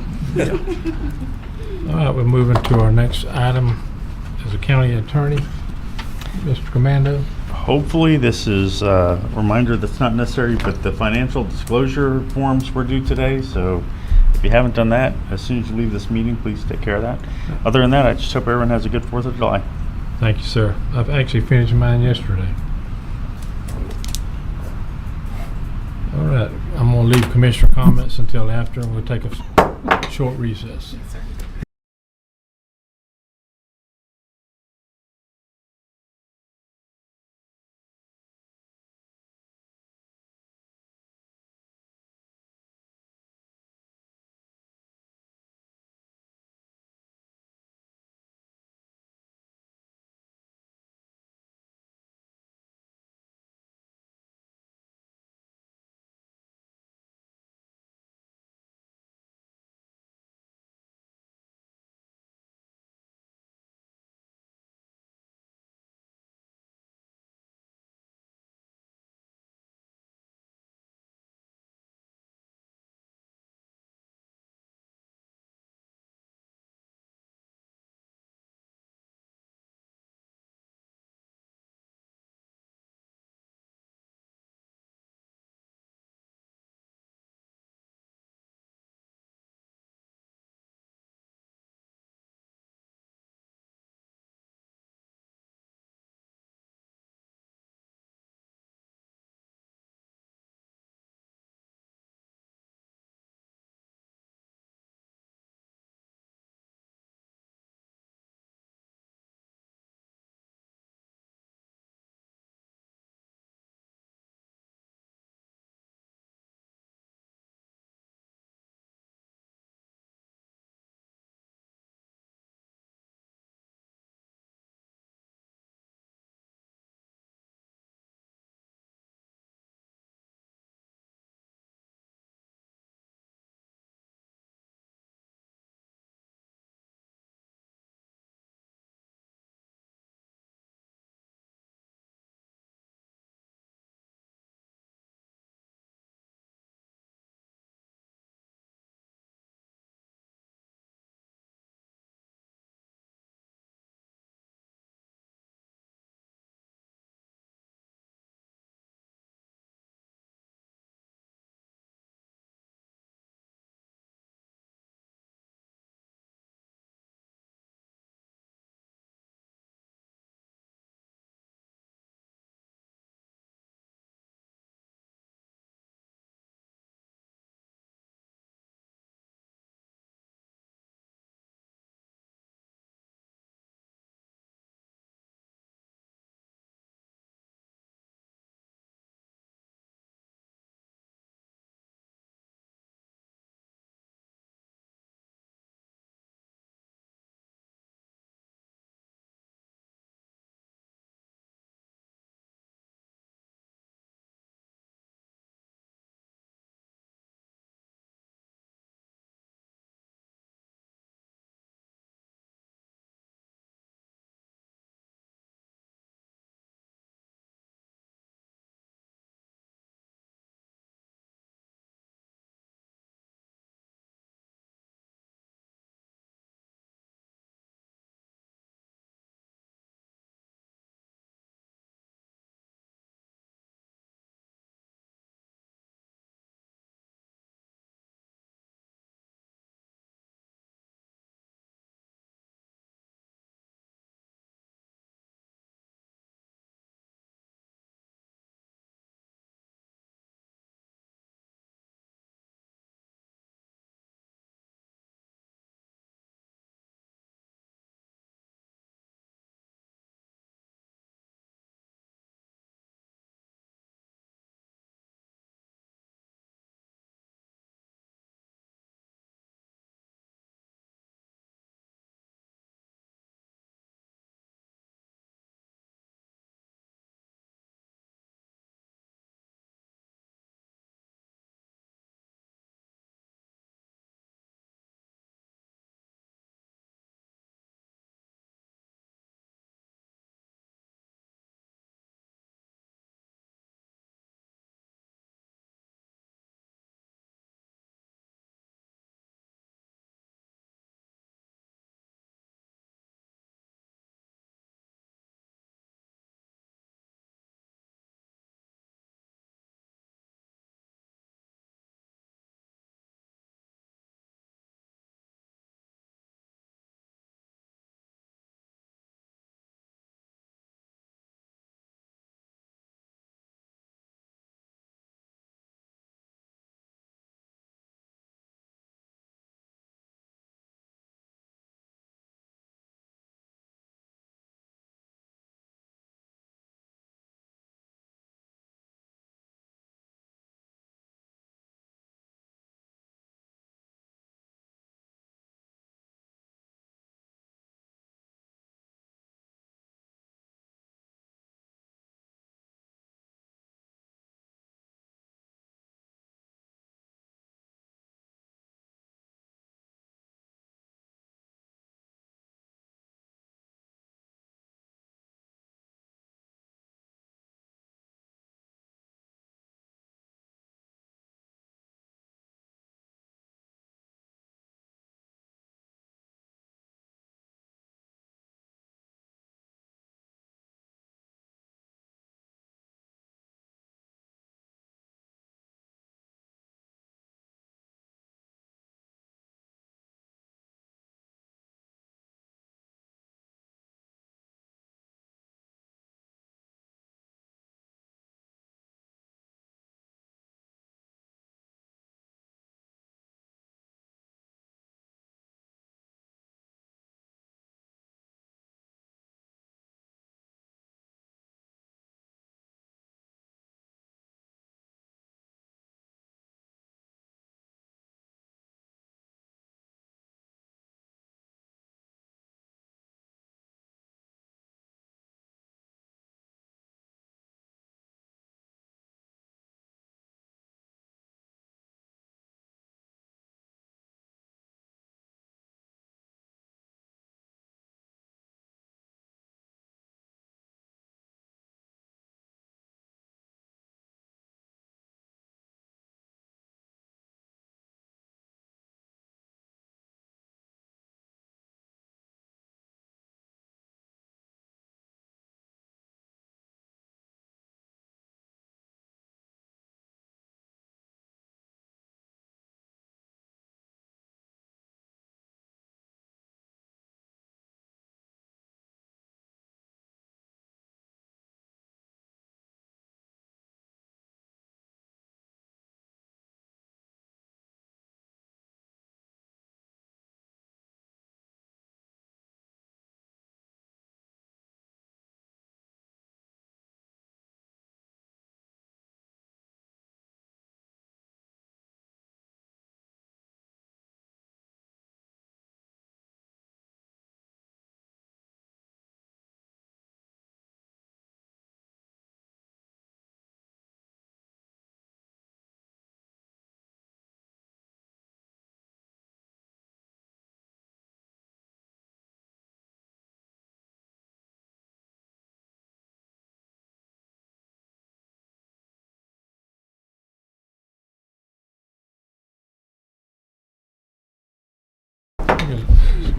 All right, we're moving to our next item as a county attorney. Mr. Commando. Hopefully, this is a reminder that's not necessary, but the financial disclosure forms were due today, so if you haven't done that, as soon as you leave this meeting, please take care of that. Other than that, I just hope everyone has a good 4th of July. Thank you, sir. I've actually finished mine yesterday. All right, I'm gonna leave commissioner comments until after, and we'll take a short recess. Yes, sir.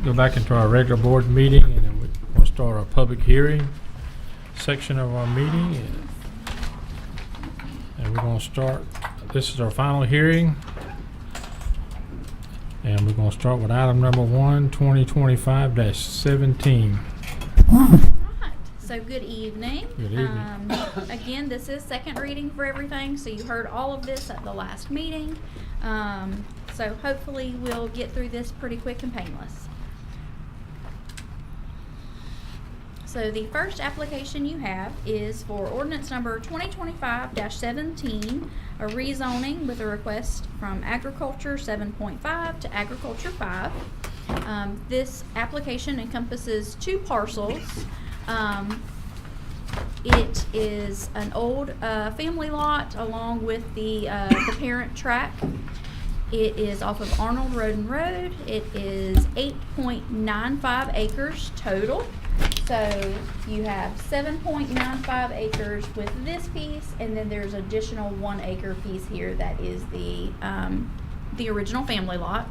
go back into our regular board meeting, and then we'll start our public hearing section of our meeting. And we're going to start, this is our final hearing. And we're going to start with item number 1, 2025-17. Right. So good evening. Good evening. Again, this is second reading for everything, so you heard all of this at the last meeting. So hopefully we'll get through this pretty quick and painless. So the first application you have is for ordinance number 2025-17, a rezoning with a request from agriculture 7.5 to agriculture 5. This application encompasses 2 parcels. It is an old family lot along with the parent track. It is off of Arnold Roden Road. It is 8.95 acres total. So you have 7.95 acres with this piece, and then there's additional 1 acre piece here that is the original family lot.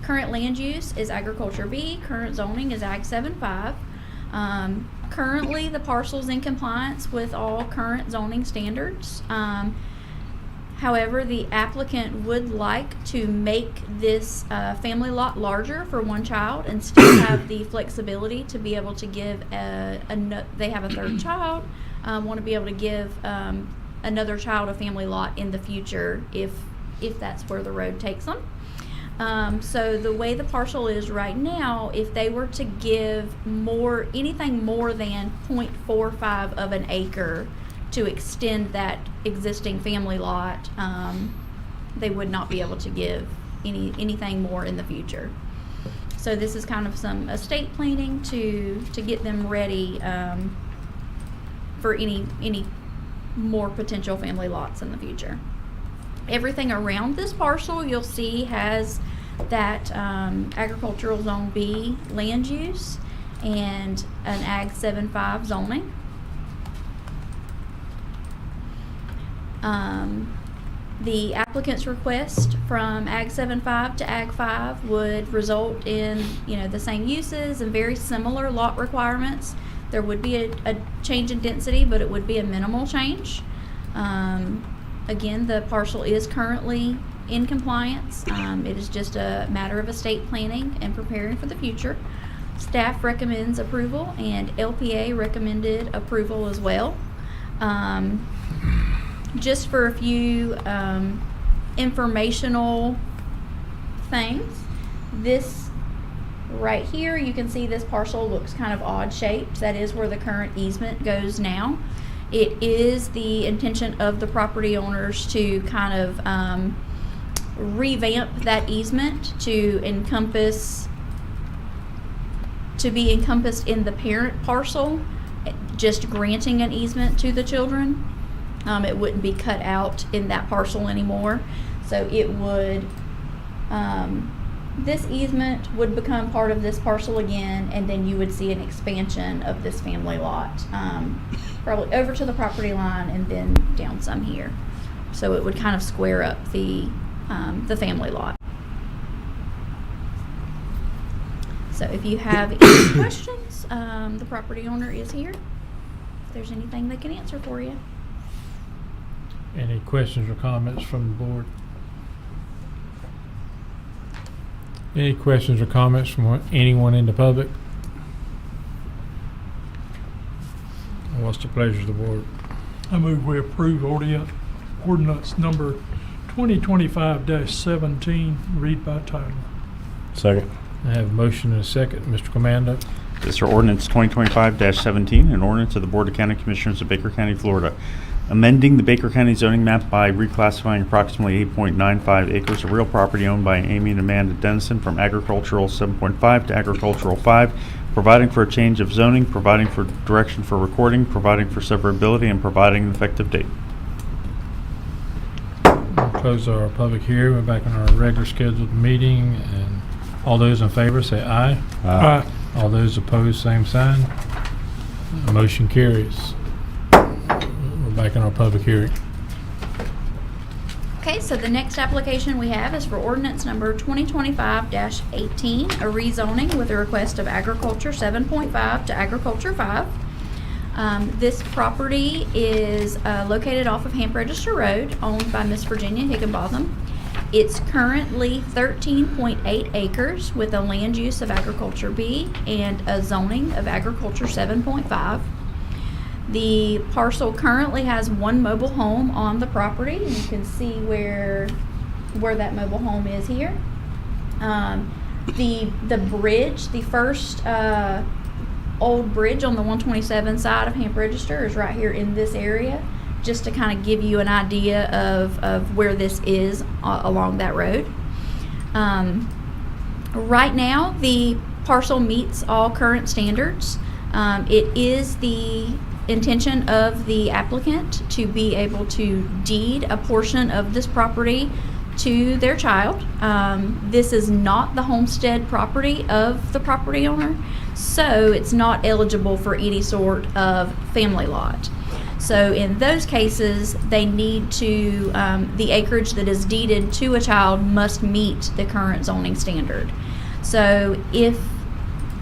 Current land use is agriculture B. Current zoning is Ag 7.5. Currently, the parcel's in compliance with all current zoning standards. However, the applicant would like to make this family lot larger for 1 child and still have the flexibility to be able to give they have a 3rd child, want to be able to give another child a family lot in the future if that's where the road takes them. So the way the parcel is right now, if they were to give anything more than 0.45 of an acre to extend that existing family lot, they would not be able to give anything more in the future. So this is kind of some estate planning to get them ready for any more potential family lots in the future. Everything around this parcel you'll see has that agricultural zone B land use and an Ag 7.5 zoning. The applicant's request from Ag 7.5 to Ag 5 would result in, the same uses and very similar lot requirements. There would be a change in density, but it would be a minimal change. Again, the parcel is currently in compliance. It is just a matter of estate planning and preparing for the future. Staff recommends approval, and LPA recommended approval as well. Just for a few informational things, this right here, you can see this parcel looks kind of odd shaped. That is where the current easement goes now. It is the intention of the property owners to kind of revamp that easement to be encompassed in the parent parcel, just granting an easement to the children. It wouldn't be cut out in that parcel anymore. So it would, this easement would become part of this parcel again, and then you would see an expansion of this family lot, probably over to the property line and then down some here. So it would kind of square up the family lot. So if you have any questions, the property owner is here. If there's anything they can answer for you. Any questions or comments from the board? Any questions or comments from anyone in the public? What's the pleasure of the board? I move we approve ordinance number 2025-17, read by title. Second. I have a motion and a second. Mr. Commando? This is ordinance 2025-17, an ordinance of the Board of County Commissioners of Baker County, Florida, amending the Baker County zoning map by reclassifying approximately 8.95 acres of real property owned by Amy and Amanda Dennison from agricultural 7.5 to agricultural 5, providing for a change of zoning, providing for direction for recording, providing for severability, and providing an effective date. We'll close our public hearing. We're back on our regular scheduled meeting, and all those in favor say aye. Aye. All those opposed, same sign. Motion carries. We're back in our public hearing. Okay, so the next application we have is for ordinance number 2025-18, a rezoning with a request of agriculture 7.5 to agriculture 5. This property is located off of Hamp Register Road, owned by Miss Virginia Higginbotham. It's currently 13.8 acres with a land use of agriculture B and a zoning of agriculture 7.5. The parcel currently has one mobile home on the property, and you can see where that mobile home is here. The bridge, the first old bridge on the 127 side of Hamp Register is right here in this area, just to kind of give you an idea of where this is along that road. Right now, the parcel meets all current standards. It is the intention of the applicant to be able to deed a portion of this property to their child. This is not the homestead property of the property owner, so it's not eligible for any sort of family lot. So in those cases, they need to, the acreage that is deeded to a child must meet the current zoning standard. So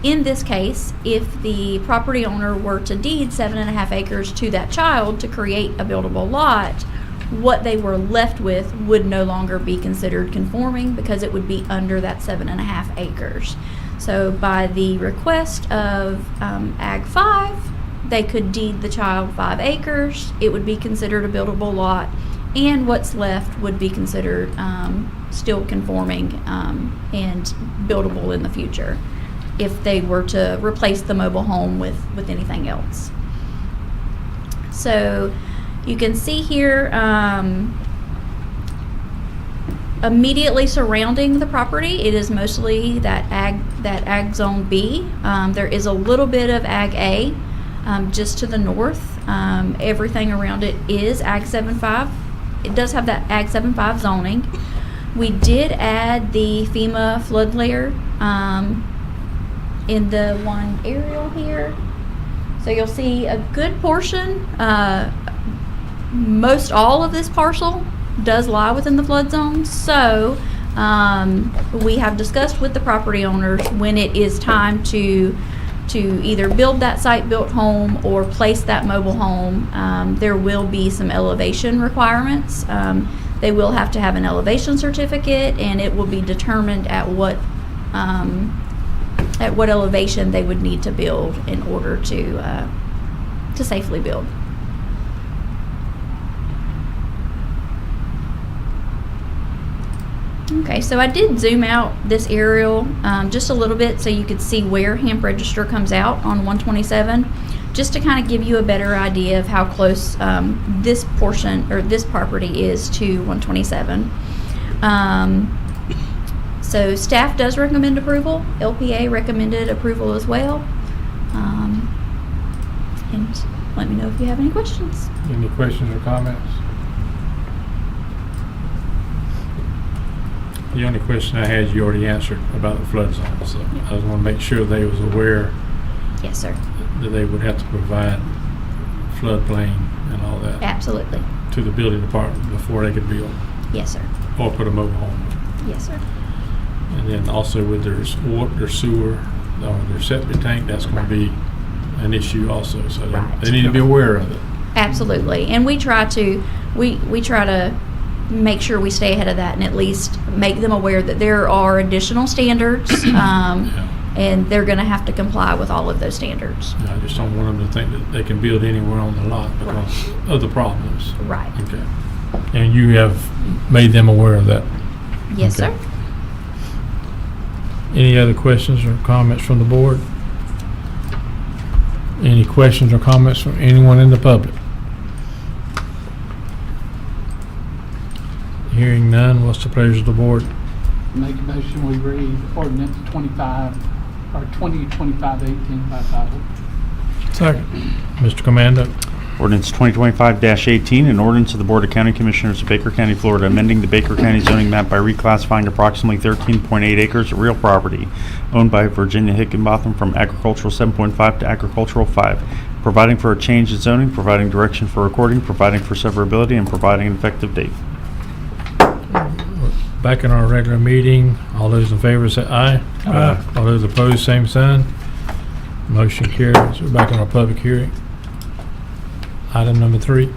in this case, if the property owner were to deed 7.5 acres to that child to create a buildable lot, what they were left with would no longer be considered conforming because it would be under that 7.5 acres. So by the request of Ag 5, they could deed the child 5 acres. It would be considered a buildable lot, and what's left would be considered still conforming and buildable in the future if they were to replace the mobile home with anything else. So you can see here immediately surrounding the property, it is mostly that ag zone B. There is a little bit of ag A just to the north. Everything around it is ag 7.5. It does have that ag 7.5 zoning. We did add the FEMA flood layer in the one aerial here. So you'll see a good portion, most all of this parcel does lie within the flood zone. So we have discussed with the property owners when it is time to either build that site-built home or place that mobile home. There will be some elevation requirements. They will have to have an elevation certificate, and it will be determined at what elevation they would need to build in order to safely build. Okay, so I did zoom out this aerial just a little bit so you could see where Hamp Register comes out on 127, just to kind of give you a better idea of how close this portion or this property is to 127. So staff does recommend approval. LPA recommended approval as well. And let me know if you have any questions. Any questions or comments? The only question I had, you already answered about the flood zone, so I just want to make sure they was aware Yes, sir. that they would have to provide floodplain and all that Absolutely. to the building department before they could build Yes, sir. or put a mobile home. Yes, sir. And then also with their water, their sewer, or their septic tank, that's going to be an issue also. So Right. they need to be aware of it. Absolutely. And we try to make sure we stay ahead of that and at least make them aware that there are additional standards and they're going to have to comply with all of those standards. I just don't want them to think that they can build anywhere on the lot because of the problems. Right. Okay. And you have made them aware of that. Yes, Okay. sir. Any other questions or comments from the board? Any questions or comments from anyone in the public? Hearing none, what's the pleasure of the board? Make a motion, we read ordinance 2025-18 by title. Second. Mr. Commando? Ordinance 2025-18, an ordinance of the Board of County Commissioners of Baker County, Florida, amending the Baker County zoning map by reclassifying approximately 13.8 acres of real property owned by Virginia Higginbotham from agricultural 7.5 to agricultural 5, providing for a change in zoning, providing direction for recording, providing for severability, and providing an effective date. Back in our regular meeting. All those in favor say aye. Aye. All those opposed, same sign. Motion carries. We're back in our public hearing. Item number 3.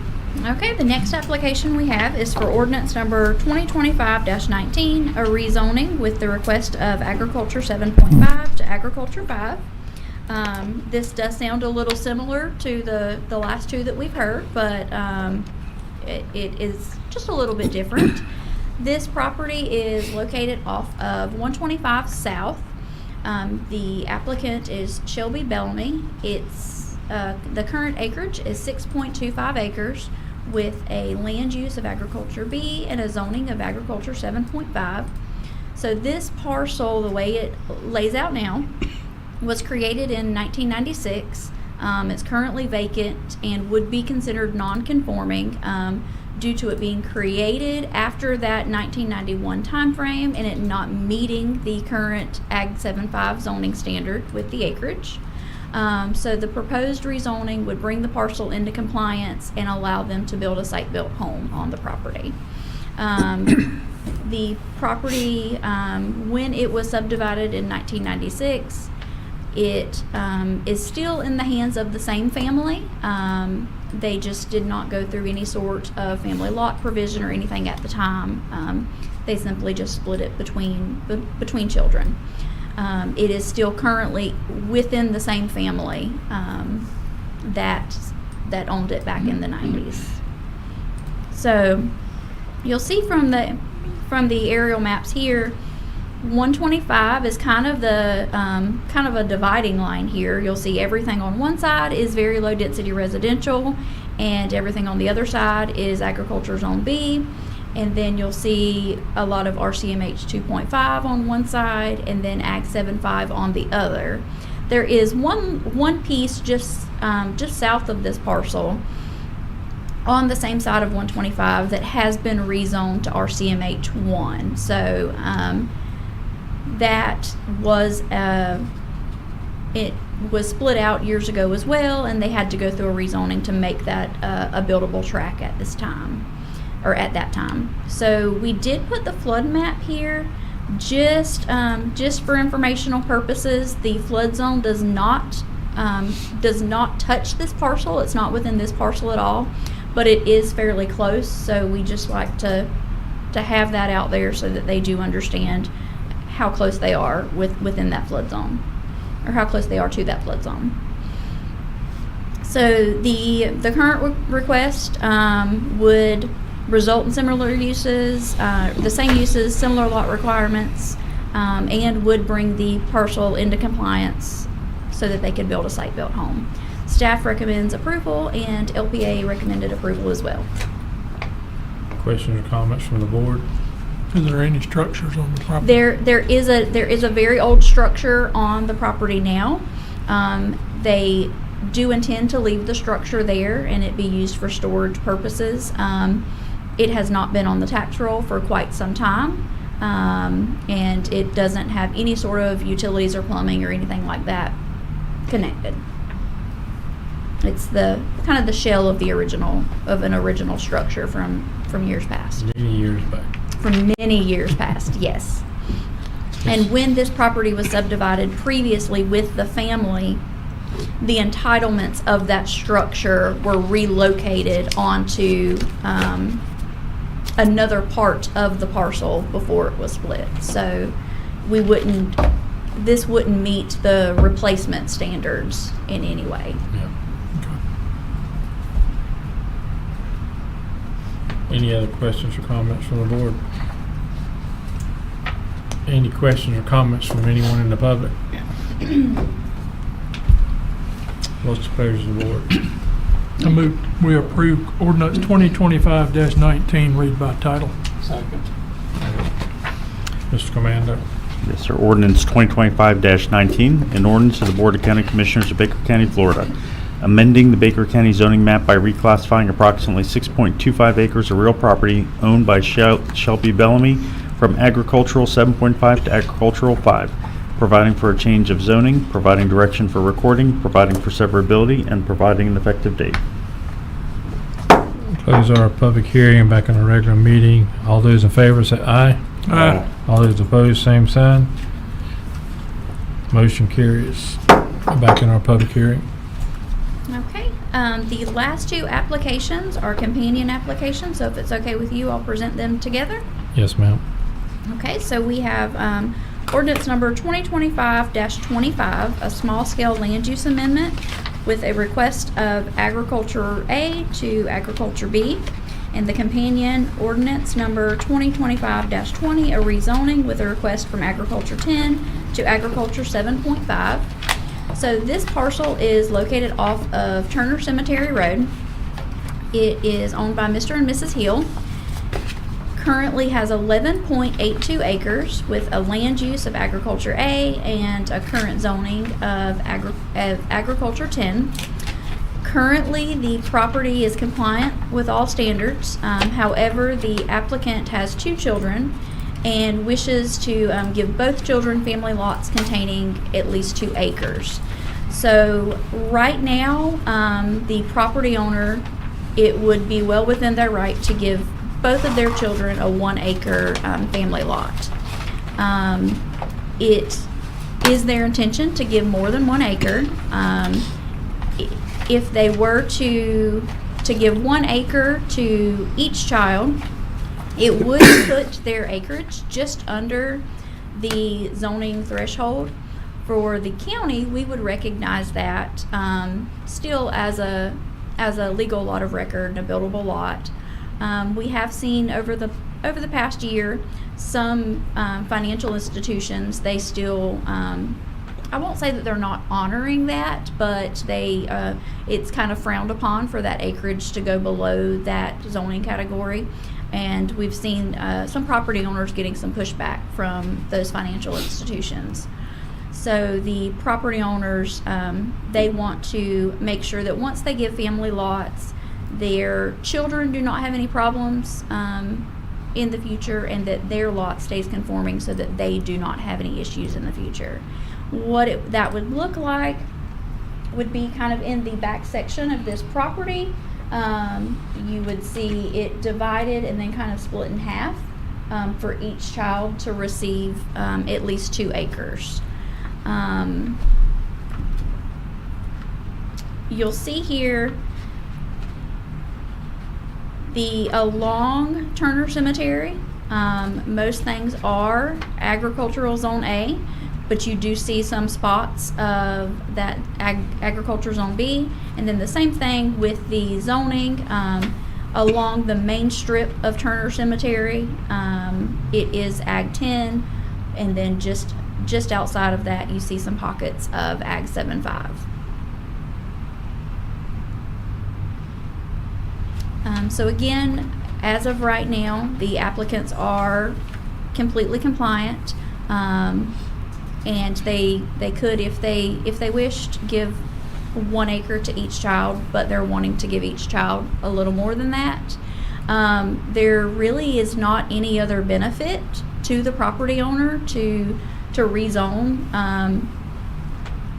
Okay, the next application we have is for ordinance number 2025-19, a rezoning with the request of agriculture 7.5 to agriculture 5. This does sound a little similar to the last two that we've heard, but it is just a little bit different. This property is located off of 125 South. The applicant is Shelby Bellamy. It's the current acreage is 6.25 acres with a land use of agriculture B and a zoning of agriculture 7.5. So this parcel, the way it lays out now, was created in 1996. It's currently vacant and would be considered non-conforming due to it being created after that 1991 timeframe and it not meeting the current Ag 7.5 zoning standard with the acreage. So the proposed rezoning would bring the parcel into compliance and allow them to build a site-built home on the property. The property, when it was subdivided in 1996, it is still in the hands of the same family. They just did not go through any sort of family lot provision or anything at the time. They simply just split it between children. It is still currently within the same family that owned it back in the 90s. So you'll see from the aerial maps here, 125 is kind of a dividing line here. You'll see everything on one side is very low density residential, and everything on the other side is agriculture zone B. And then you'll see a lot of RCMH 2.5 on one side, and then Ag 7.5 on the other. There is one piece just south of this parcel, on the same side of 125, that has been rezoned to RCMH 1. So that was it was split out years ago as well, and they had to go through a rezoning to make that a buildable tract at this time, or at that time. So we did put the flood map here just for informational purposes. The flood zone does not touch this parcel. It's not within this parcel at all, but it is fairly close. So we just like to have that out there so that they do understand how close they are within that flood zone, or how close they are to that flood zone. So the current request would result in similar uses, the same uses, similar lot requirements, and would bring the parcel into compliance so that they could build a site-built home. Staff recommends approval, and LPA recommended approval as well. Questions or comments from the board? Is there any structures on the property? There is a very old structure on the property now. They do intend to leave the structure there and it be used for storage purposes. It has not been on the tax roll for quite some time, and it doesn't have any sort of utilities or plumbing or anything like that connected. It's the kind of the shell of an original structure from years past. Many years back. From many years past, yes. And when this property was subdivided previously with the family, the entitlements of that structure were relocated onto another part of the parcel before it was split. So this wouldn't meet the replacement standards in any way. Yeah. Any other questions or comments from the board? Any questions or comments from anyone in the public? What's the pleasure of the board? I move we approve ordinance 2025-19, read by title. Second. Mr. Commando. Yes, sir. Ordinance 2025-19, an ordinance of the Board of County Commissioners of Baker County, Florida, amending the Baker County zoning map by reclassifying approximately 6.25 acres of real property owned by Shelby Bellamy from agricultural 7.5 to agricultural 5, providing for a change of zoning, providing direction for recording, providing for severability, and providing an effective date. Close our public hearing, back in our regular meeting. All those in favor say aye. Aye. All those opposed, same sign. Motion carries. Back in our public hearing. Okay, the last two applications are companion applications, so if it's okay with you, I'll present them together. Yes, ma'am. Okay, so we have ordinance number 2025-25, a small-scale land use amendment with a request of Agriculture A to Agriculture B, and the companion ordinance number 2025-20, a rezoning with a request from Agriculture 10 to Agriculture 7.5. So this parcel is located off of Turner Cemetery Road. It is owned by Mr. and Mrs. Hill. Currently has 11.82 acres with a land use of Agriculture A and a current zoning of Agriculture 10. Currently, the property is compliant with all standards. However, the applicant has 2 children and wishes to give both children family lots containing at least 2 acres. So right now, the property owner, it would be well within their right to give both of their children a 1-acre family lot. It is their intention to give more than 1 acre. If they were to give 1 acre to each child, it would put their acreage just under the zoning threshold. For the county, we would recognize that still as a legal lot of record and a buildable lot. We have seen over the past year some financial institutions, they still I won't say that they're not honoring that, but it's kind of frowned upon for that acreage to go below that zoning category. And we've seen some property owners getting some pushback from those financial institutions. So the property owners, they want to make sure that once they give family lots, their children do not have any problems in the future, and that their lot stays conforming so that they do not have any issues in the future. What that would look like would be kind of in the back section of this property. You would see it divided and then kind of split in half for each child to receive at least 2 acres. You'll see here along Turner Cemetery, most things are agricultural zone A, but you do see some spots of that agriculture zone B, and then the same thing with the zoning along the main strip of Turner Cemetery. It is Ag 10, and then just outside of that you see some pockets of Ag 7.5. So again, as of right now, the applicants are completely compliant, and they could, if they wished, give 1 acre to each child, but they're wanting to give each child a little more than that. There really is not any other benefit to the property owner to rezone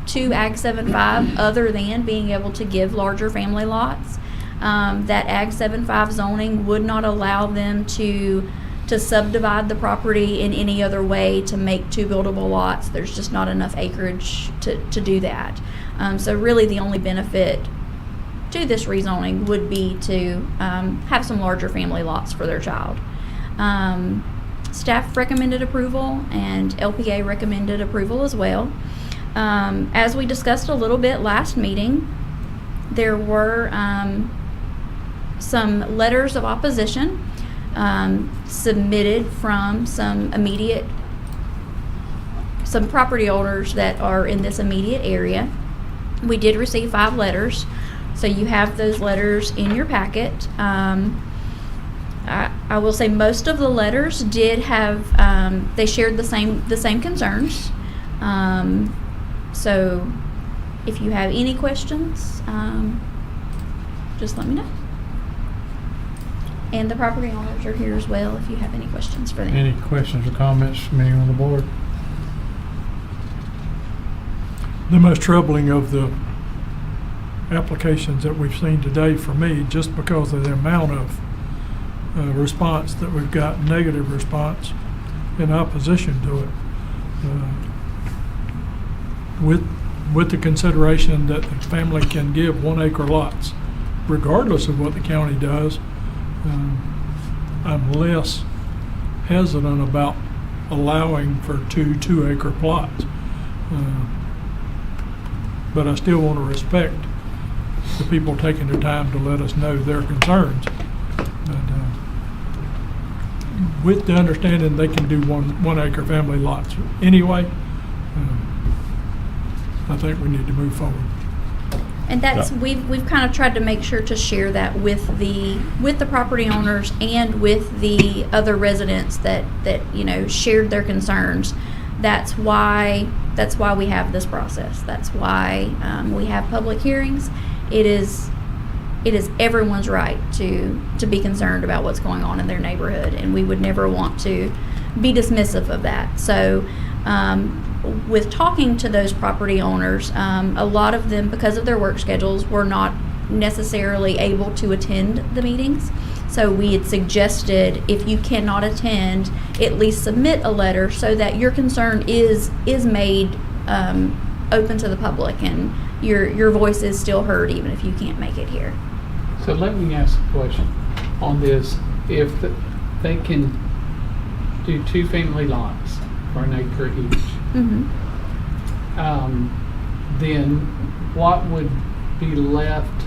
to Ag 7.5 other than being able to give larger family lots. That Ag 7.5 zoning would not allow them to subdivide the property in any other way to make 2 buildable lots. There's just not enough acreage to do that. So really the only benefit to this rezoning would be to have some larger family lots for their child. Staff recommended approval and LPA recommended approval as well. As we discussed a little bit last meeting, there were some letters of opposition submitted from some property owners that are in this immediate area. We did receive 5 letters, so you have those letters in your packet. I will say most of the letters did have they shared the same concerns. So if you have any questions, just let me know. And the property owners are here as well if you have any questions for them. Any questions or comments from anyone on the board? The most troubling of the applications that we've seen today for me, just because of the amount of response that we've got, negative response, in opposition to it. With the consideration that the family can give 1 acre lots, regardless of what the county does, I'm less hesitant about allowing for 2 acre plots. But I still want to respect the people taking their time to let us know their concerns. But, with the understanding they can do 1 acre family lots anyway, I think we need to move forward. And that's, we've kind of tried to make sure to share that with the property owners and with the other residents that shared their concerns. That's why we have this process. That's why we have public hearings. It is everyone's right to be concerned about what's going on in their neighborhood, and we would never want to be dismissive of that. So with talking to those property owners, a lot of them, because of their work schedules, were not necessarily able to attend the meetings. So we had suggested, if you cannot attend, at least submit a letter so that your concern is made open to the public, and your voice is still heard even if you can't make it here. So let me ask a question on this. If they can do 2 family lots for 1 acre each, then what would be left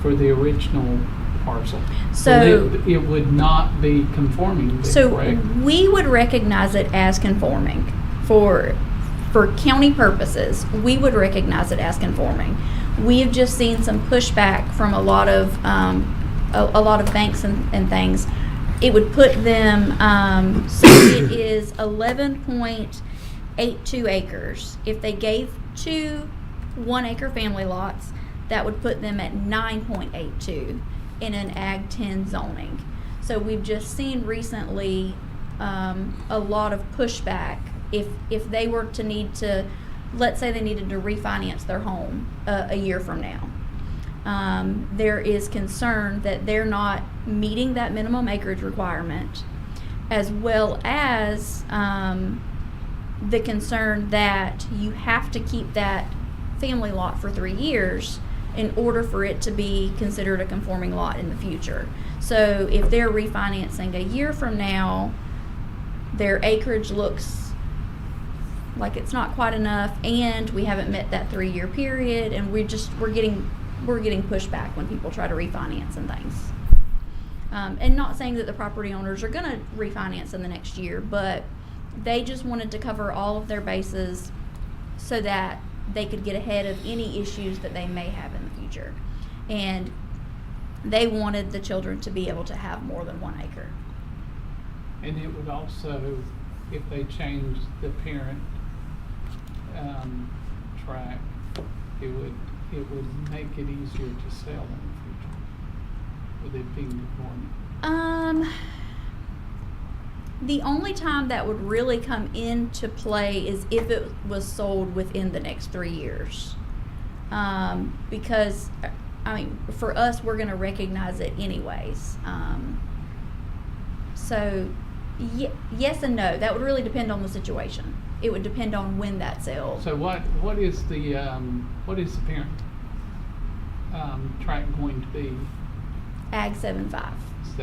for the original parcel? So it would not be conforming, then, correct? We would recognize it as conforming for county purposes. We would recognize it as conforming. We have just seen some pushback from a lot of banks and things. It would put them, so it is 11.82 acres. If they gave 2 1 acre family lots, that would put them at 9.82 in an Ag 10 zoning. So we've just seen recently a lot of pushback. If they were to need to, let's say they needed to refinance their home a year from now, there is concern that they're not meeting that minimum acreage requirement, as well as the concern that you have to keep that family lot for 3 years in order for it to be considered a conforming lot in the future. So if they're refinancing a year from now, their acreage looks like it's not quite enough, and we haven't met that 3-year period, and we're getting pushback when people try to refinance and things. And not saying that the property owners are going to refinance in the next year, but they just wanted to cover all of their bases so that they could get ahead of any issues that they may have in the future. And they wanted the children to be able to have more than 1 acre. And it would also, if they changed the parent track, it would make it easier to sell in the future with it being conforming. The only time that would really come into play is if it was sold within the next 3 years. Because, I mean, for us, we're going to recognize it anyways. So, yes and no. That would really depend on the situation. It would depend on when that sells. So what is the parent track going to be? Ag 7.5.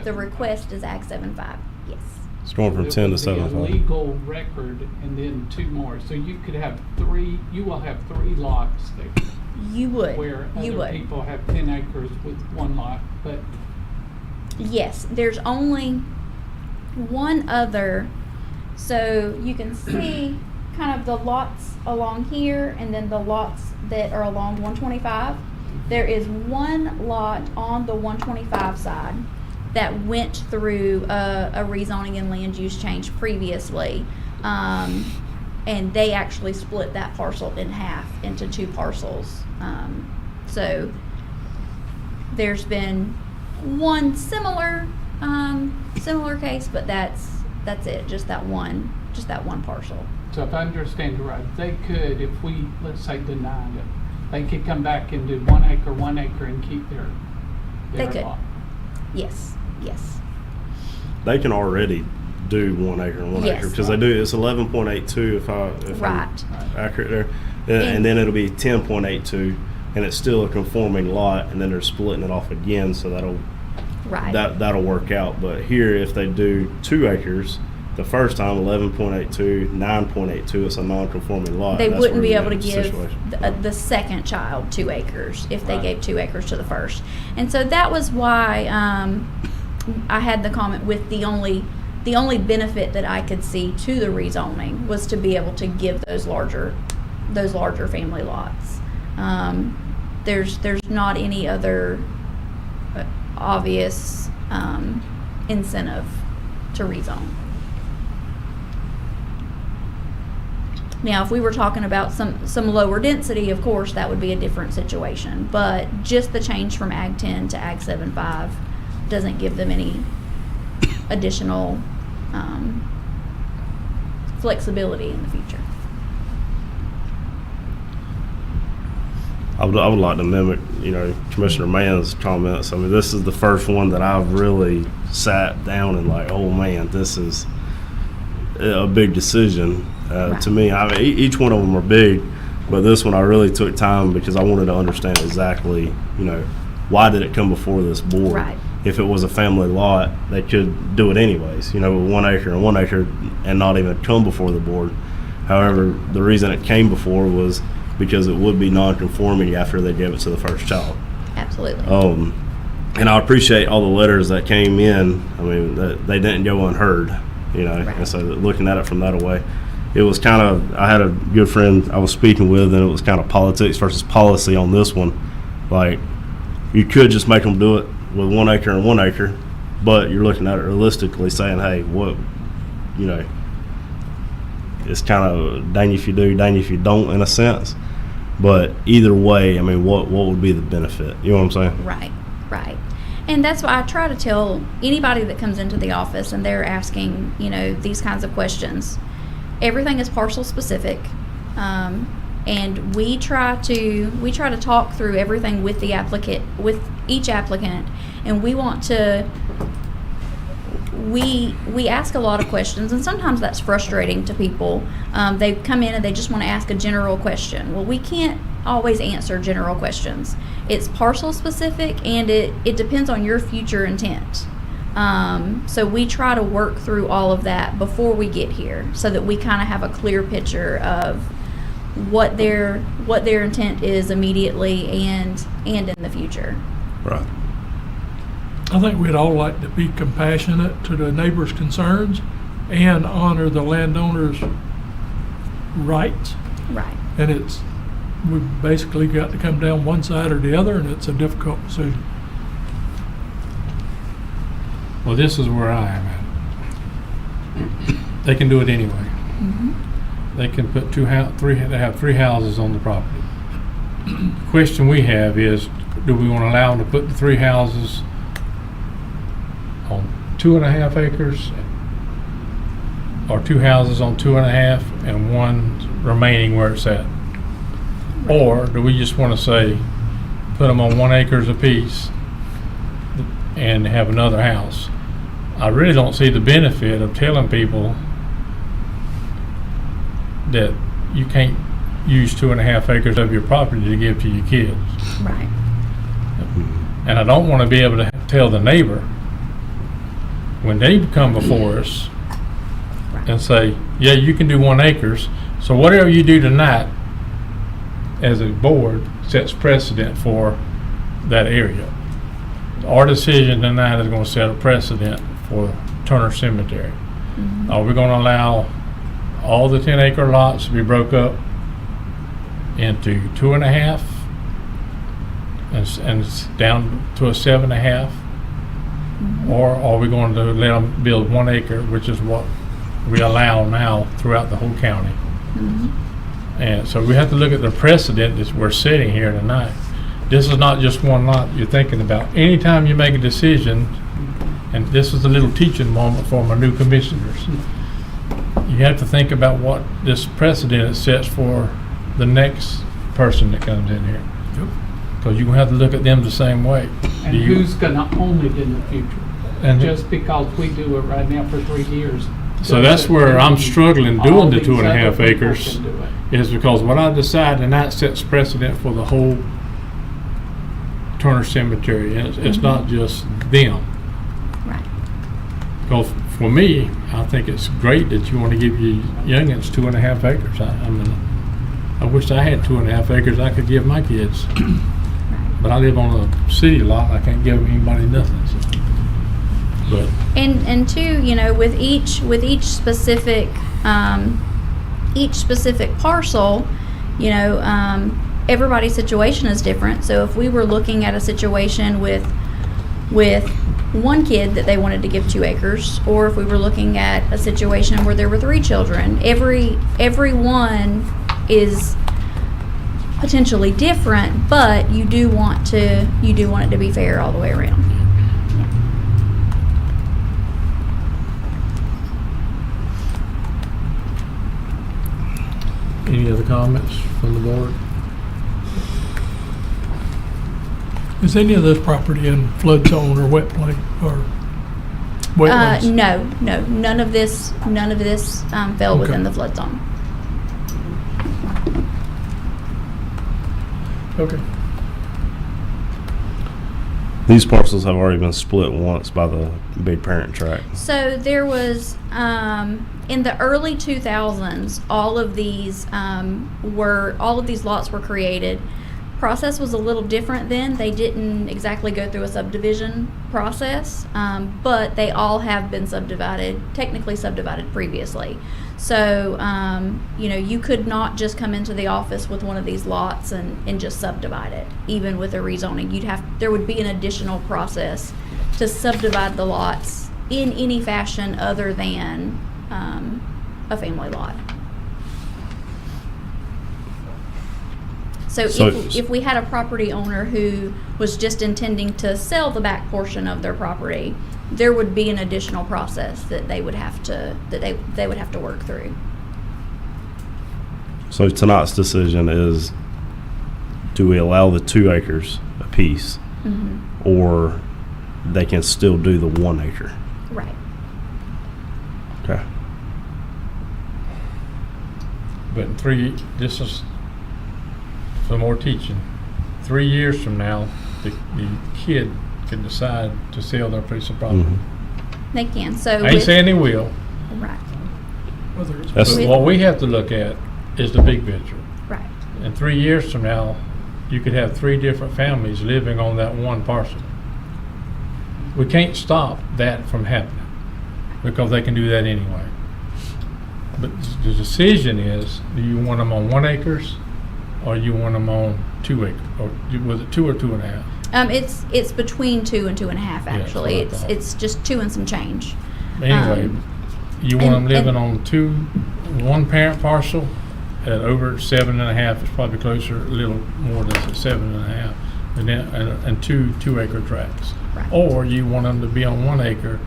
The request is Ag 7.5. Yes. It's going from 10 to The 7.5. legal record and then 2 more. So you could have 3. You will have 3 lots there. You would. Where You other would. people have 10 acres with 1 lot, but Yes, there's only one other. So you can see kind of the lots along here and then the lots that are along 125. There is 1 lot on the 125 side that went through a rezoning and land use change previously. And they actually split that parcel in half into 2 parcels. So there's been one similar case, but that's it. Just that one parcel. so if I understand it right, they could, if we, let's say, denied it, they could come back and do 1 acre, 1 acre and keep their They could. lot. Yes. They can already do 1 acre and 1 Yes. acre, because they do, it's 11.82 if I'm Right. accurate there. And then it'll be 10.82, and it's still a conforming lot, and then they're splitting it off again, so Right. that'll work out. But here, if they do 2 acres, the first time 11.82, 9.82, it's a non-conforming lot. They That's wouldn't where be you able to have the give situation. the second child 2 acres if they Right. gave 2 acres to the first. And so that was why I had the comment with the only benefit that I could see to the rezoning was to be able to give those larger family lots. There's not any other obvious incentive to rezone. Now, if we were talking about some lower density, of course, that would be a different situation. But just the change from Ag 10 to Ag 7.5 doesn't give them any additional flexibility in the future. I would like to mimic, Commissioner Mann's comments. I mean, this is the first one that I've really sat down and like, oh man, this is a big decision. Right. To me, each one of them are big, but this one I really took time because I wanted to understand exactly, why did it come before this board? Right. If it was a family lot, they could do it anyways, with 1 acre and 1 acre and not even come before the board. However, the reason it came before was because it would be non-conforming after they gave it to the first child. Absolutely. And I appreciate all the letters that came in. I mean, that they didn't go unheard, Right. And so looking at it from that away, it was kind of, I had a good friend I was speaking with, and it was kind of politics versus policy on this one. Like, you could just make them do it with 1 acre and 1 acre, but you're looking at it realistically saying, hey, it's kind of dang if you do, dang if you don't in a sense. But either way, I mean, what would be the benefit? You know what I'm saying? Right. And that's why I try to tell anybody that comes into the office and they're asking, these kinds of questions. Everything is parcel specific, and we try to talk through everything with each applicant, and we want to. We ask a lot of questions, and sometimes that's frustrating to people. They come in and they just want to ask a general question. Well, we can't always answer general questions. It's parcel specific, and it depends on your future intent. So we try to work through all of that before we get here, so that we kind of have a clear picture of what their intent is immediately and in the future. Right. I think we'd all like to be compassionate to the neighbors' concerns and honor the landowner's rights. Right. And we've basically got to come down one side or the other, and it's a difficult decision. Well, this is where I am at. They can do it anyway. Mm-hmm. They can put they have 3 houses on the property. The question we have is, do we want to allow them to put the 3 houses on 2.5 acres, or 2 houses on 2.5 and 1 remaining where it's at? Or do we just want to say, put them on 1 acre apiece and have another house? I really don't see the benefit of telling people that you can't use 2.5 acres of your property to give to your kids. Right. And I don't want to be able to tell the neighbor when they come before us and say, yeah, you can do 1 acres. So whatever you do tonight as a board sets precedent for that area. Our decision tonight is going to set a precedent for Turner Cemetery. Mm-hmm. Are we going to allow all the 10-acre lots to be broke up into 2.5 and down to a 7.5? Or are we going to let them build 1 acre, which is what we allow now throughout the whole county? Mm-hmm. And so we have to look at the precedent that we're setting here tonight. This is not just one lot you're thinking about. Anytime you make a decision, and this is a little teaching moment for my new commissioners, you have to think about what this precedent sets for the next person that comes in here. Because you're going to have to look at them the same way. And who's going to own it in the future? And Just because we do it right now for 3 years So that's where I'm struggling All doing the these 2.5 other people acres, can do it. is because what I decide, and that sets precedent for the whole Turner Cemetery. And it's not just them. Right. Because for me, I think it's great that you want to give your youngins 2.5 acres. I mean, I wish I had 2.5 acres I could give my kids. But I live on a city lot. I can't give anybody nothing. So. But And two, you know, with each specific parcel, you know, everybody's situation is different. So if we were looking at a situation with one kid that they wanted to give 2 acres, or if we were looking at a situation where there were 3 children, every one is potentially different, but you do want it to be fair all the way around. any other comments from the board? Is any of this property in flood zone or wet plain or wetlands? No, none of this fell Okay. within the flood zone. Okay. These parcels have already been split once by the big parent tract. So there was, in the early 2000s, all of these lots were created. Process was a little different then. They didn't exactly go through a subdivision process, but they all have been technically subdivided previously. So, you know, you could not just come into the office with one of these lots and just subdivide it, even with a rezoning. There would be an additional process to subdivide the lots in any fashion other than a family lot. So if we had a property owner who was just intending to sell the back portion of their property, there would be an additional process that they would have to work through. So tonight's decision is, do we allow the 2 acres apiece, or they can still do the 1 acre? Right. Okay. But this is some more teaching. 3 years from now, the kid can decide to sell their piece of property. They can. So I ain't saying they will, right. Whether it's That's- but what we have to look at is the big picture. Right. And 3 years from now, you could have 3 different families living on that one parcel. We can't stop that from happening because they can do that anyway. But the decision is, do you want them on 1 acres or you want them on 2 acres? Or was it 2 or 2.5? It's between 2 and 2.5 actually. that's what I thought. It's just 2 and some change. Anyway, you want them and- living on 1 parent parcel at over 7.5. It's probably closer, a little more than 7.5, and then and 2 acre tracts. Right. Or you want them to be on 1 acre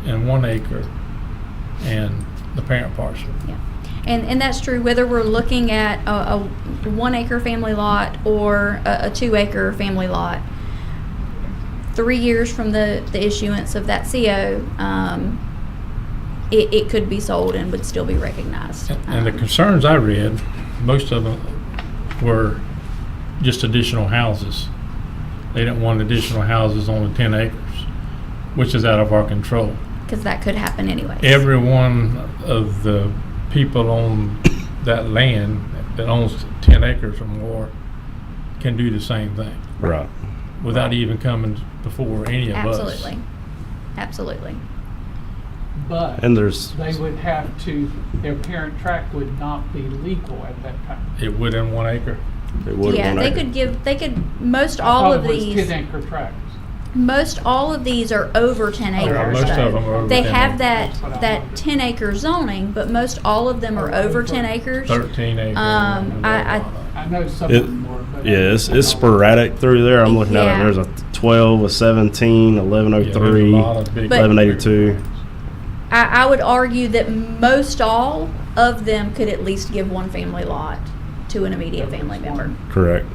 and 1 acre and the parent parcel. Yeah. And that's true whether we're looking at a 1 acre family lot or a 2 acre family lot. 3 years from the issuance of that CO, it could be sold and would still be recognized. And the concerns I read, most of them were just additional houses. They didn't want additional houses on the 10 acres, which is out of our control. Because that could happen anyway. Every one of the people on that land that owns 10 acres or more can do the same thing Right. without even coming before any of us. Absolutely. But And there's, they would have to, their parent tract would not be legal at that time. It would in 1 acre. it would Yeah, have they could most I all thought of it was these 10 acre tracts. most all of these are over 10 Yeah, acres. most though. of them are over They 10 have acres. That's what I that wondered. 10 acre zoning, but most all of them are over 10 acres. 13 acres. I I know some It- of them were, but. yeah, it's sporadic through there. I'm looking at Yeah. it. There's a 12, a 17, Yeah, there's a 1103, lot of big- But- 1182. I would argue that most all of them could at least give 1 family lot to an immediate family member. Correct.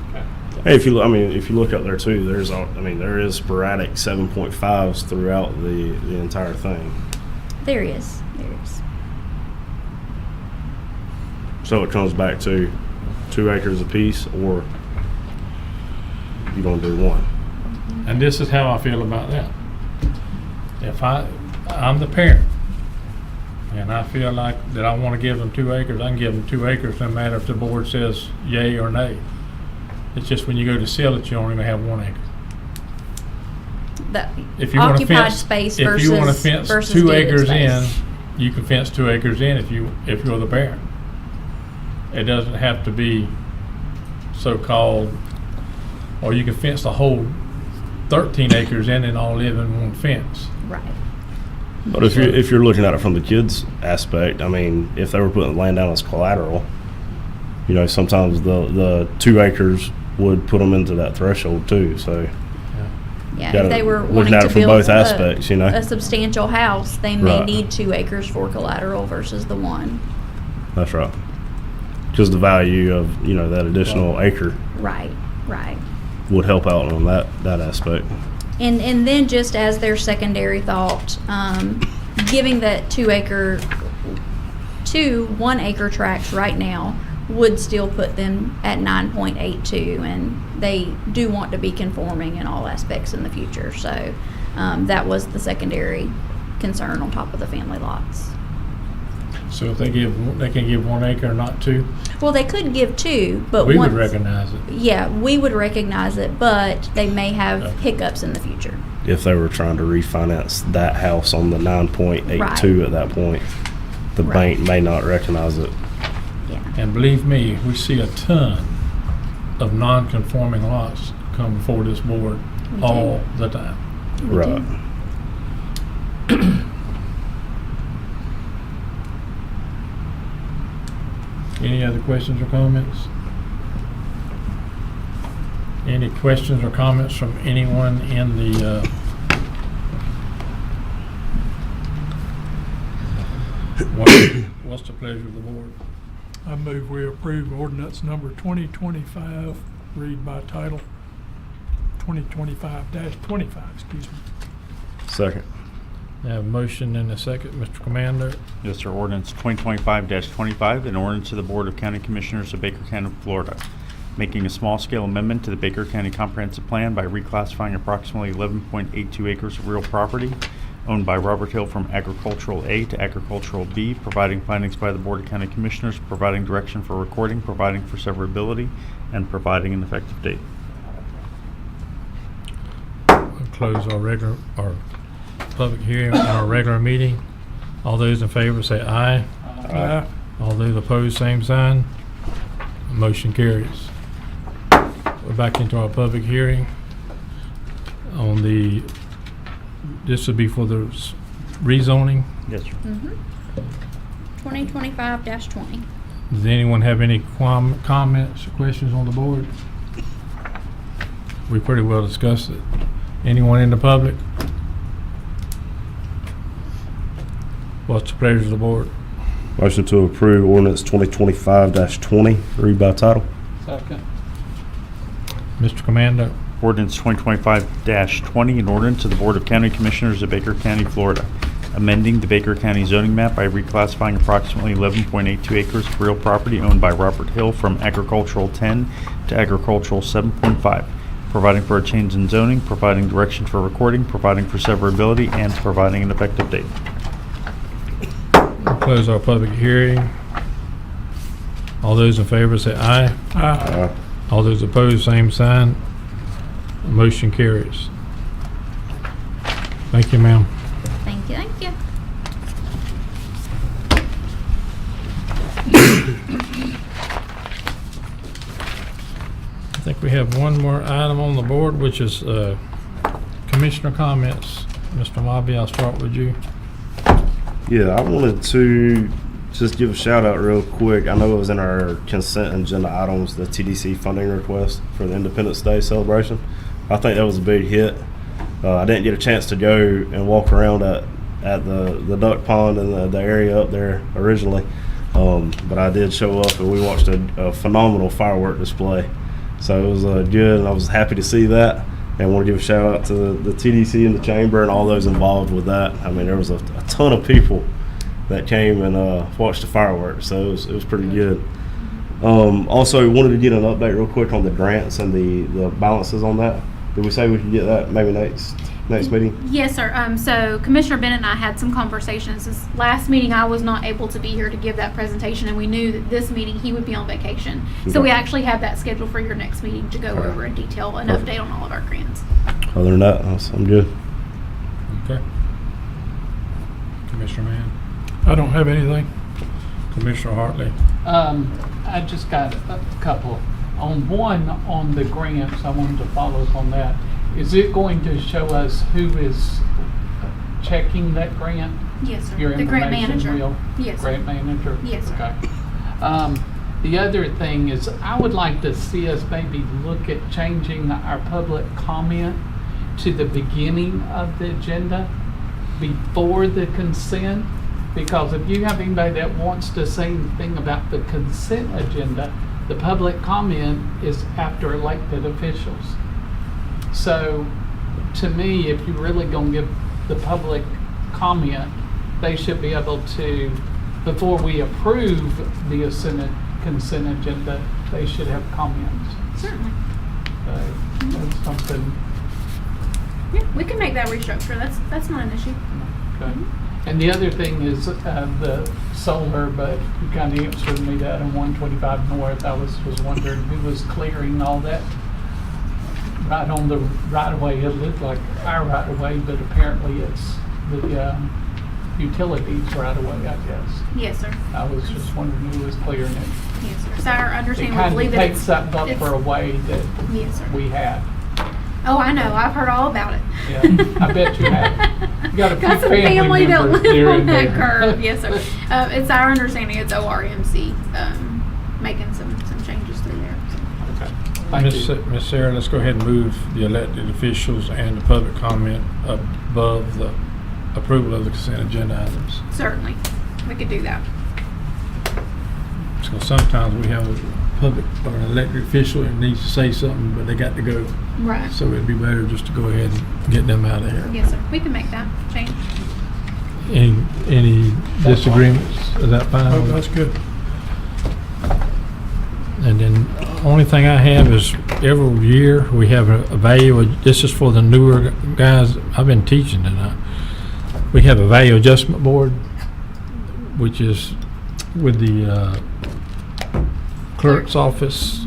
Hey, if you look up there too, there is sporadic 7.5s throughout the entire thing. There is. So it comes back to 2 acres apiece, or you gonna do one? And this is how I feel about that. If I'm the parent, and I feel like that I want to give them 2 acres, I can give them 2 acres, no matter if the board says yay or nay. It's just when you go to sell it, you only may have 1 acre. The If you want to occupied fence, space if versus you want to fence versus 2 deeded acres in, space. you can fence 2 acres in if you're the parent. It doesn't have to be so-called, or you can fence the whole 13 acres in and all live in one fence. Right. But if you're looking at it from the kids' aspect, I mean, if they were putting land down as collateral, you know, sometimes the 2 acres would put them into that threshold too. So Yeah, gotta if they were look wanting at to it from build both aspects, you know. a substantial house, they may Right. need 2 acres for collateral versus the 1. That's right. Because the value of, you know, that additional acre Right, right. would help out on that aspect. And then just as their secondary thought, giving that 2 1 acre tracts right now would still put them at 9.82, and they do want to be conforming in all aspects in the future. So that was the secondary concern on top of the family lots. So if they can give 1 acre, not 2, Well, they could give 2, but we once, would recognize it. Yeah, we would recognize it, but they may have hiccups in the future. If they were trying to refinance that house on the 9.82 Right. at that point, the Right. bank may not recognize it. Yeah. And believe me, we see a ton of non-conforming lots come before this board We do. all the time. We Right. do. Any other questions or comments? Any questions or comments from anyone in the, what's the pleasure of the board? I move we approve ordinance number 2025, read by title, 2025-25, excuse me. Second. I have a motion and a second, Mr. Commander. Yes, sir. Ordinance 2025-25, an ordinance to the Board of County Commissioners of Baker County, Florida, making a small-scale amendment to the Baker County Comprehensive Plan by reclassifying approximately 11.82 acres of real property owned by Robert Hill from Agricultural A to Agricultural B, providing findings by the Board of County Commissioners, providing direction for recording, providing for severability, and providing an effective date. We'll close our public hearing, our regular meeting. All those in favor say aye. Aye. All those opposed, same sign. Motion carries. We're back into our public hearing on this would be for the rezoning. Yes, sir. 2025-20. Does anyone have any comments or questions on the board? We pretty well discussed it. Anyone in the public? What's the pleasure of the board? Motion to approve ordinance 2025-20, read by title. Second. Mr. Commando? Ordinance 2025-20, an ordinance to the Board of County Commissioners of Baker County, Florida, amending the Baker County zoning map by reclassifying approximately 11.82 acres of real property owned by Robert Hill from Agricultural 10 to Agricultural 7.5, providing for a change in zoning, providing direction for recording, providing for severability, and providing an effective date. We'll close our public hearing. All those in favor say aye. Aye. All those opposed, same sign. Motion carries. Thank you, ma'am. Thank you, thank you. I think we have one more item on the board, which is commissioner comments. Mr. Mobby, I'll start with you. Yeah, I wanted to just give a shout out real quick. I know it was in our consent agenda items, the TDC funding request for the Independence Day celebration. I think that was a big hit. I didn't get a chance to go and walk around at the duck pond and the area up there originally, but I did show up and we watched a phenomenal firework display. So it was good, and I was happy to see that. And I want to give a shout out to the TDC and the chamber and all those involved with that. I mean, there was a ton of people that came and watched the fireworks. So it was pretty good. Also, wanted to get an update real quick on the grants and the balances on that. Did we say we could get that maybe next meeting? Yes, sir. So Commissioner Bennett and I had some conversations. This last meeting, I was not able to be here to give that presentation, and we knew that this meeting, he would be on vacation. So we actually have that scheduled for your next meeting to go over in detail an update on all of our grants. Other than that, I'm good. Okay. Commissioner Mann, I don't have anything. Commissioner Hartley. I just got a couple. On the grants, I wanted to follow up on that. Is it going to show us who is checking that grant? Yes, sir. Your The grant information manager. will? Yes, sir. Grant manager? Yes, sir. Okay. The other thing is, I would like to see us maybe look at changing our public comment to the beginning of the agenda before the consent. Because if you have anybody that wants to say anything about the consent agenda, the public comment is after elected officials. So, to me, if you're really gonna give the public comment, they should be able to, before we approve the consent agenda, they should have comments. Certainly. So, that's something. Yeah, we can make that restructure. That's not an issue. Okay. And the other thing is the solar, but you kind of answered me that on 125 North. I was wondering who was clearing all that right on the right of way. It looked like our right of way, but apparently it's the utilities right of way, I guess. Yes, sir. I was just wondering who was clearing it. Yes, sir. So our It understanding, we kind believe of that takes it's. something up it's- for a way that Yes, sir. we had. Oh, I know. I've heard all about it. Yeah, I bet you have. You got a few some family that members live there on and that there. curve. Yes, sir. It's our understanding it's ORMC making some changes through there. So. Okay. Thank you. Miss Sarah, let's go ahead and move the elected officials and the public comment above the approval of the consent agenda items. Certainly, we could do that. So sometimes we have a public or an elected official that needs to say something, but they got to go. Right. So it'd be better just to go ahead and get them out of here. Yes, sir. We can make that change. Any disagreements? Is that fine? Oh, that's good. And then only thing I have is every year we have a value. This is for the newer guys. I've been teaching tonight. We have a value adjustment board, which is with the clerk's office.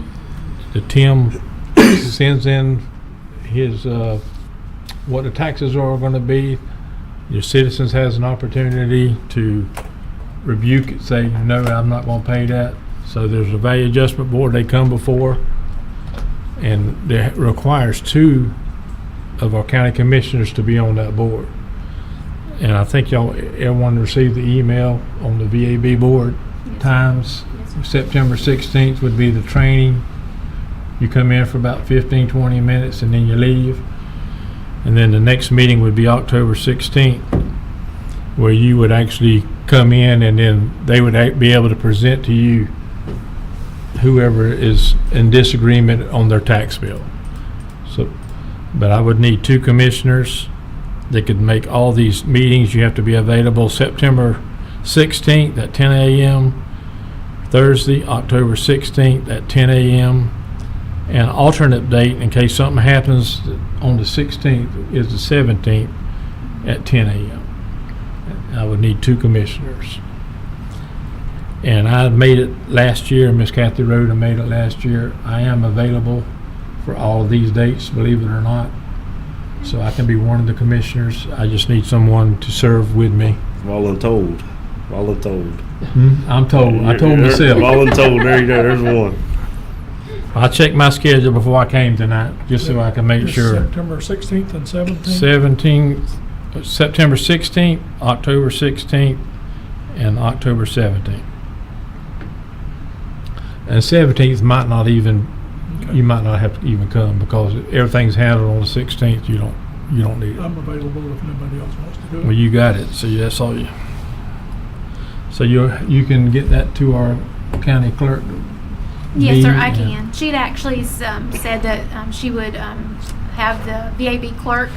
The Tim sends in his what the taxes are going to be. Your citizens has an opportunity to rebuke it, say, no, I'm not going to pay that. So there's a value adjustment board they come before, and it requires 2 of our county commissioners to be on that board. And I think everyone received the email on the VAB board times. Yes, September 16th would be the training. You come in for about 15-20 minutes and then you leave. And then the next meeting would be October 16th, where you would actually come in and then they would be able to present to you whoever is in disagreement on their tax bill. So, but I would need 2 commissioners that could make all these meetings. You have to be available September 16th at 10 a.m., Thursday, October 16th at 10 a.m., and alternate date in case something happens on the 16th is the 17th at 10 a.m. I would need 2 commissioners. And I made it last year, Miss Kathy Rhoda made it last year. I am available for all of these dates, believe it or not. So I can be one of the commissioners. I just need someone to serve with me. Voluntold. I'm told. I told myself. Voluntold. There you go. There's one. I checked my schedule before I came tonight, just so I can make It's sure. September 16th and 17th. September 16th, October 16th, and October 17th. And 17th might not even, you might not have to even come because everything's handled on the 16th. You don't need it. I'm available if nobody else wants to do it. Well, you got it. So that's all you. So you can get that to our county clerk. Yes, sir, I and- can. She'd actually said that she would have the VAB clerk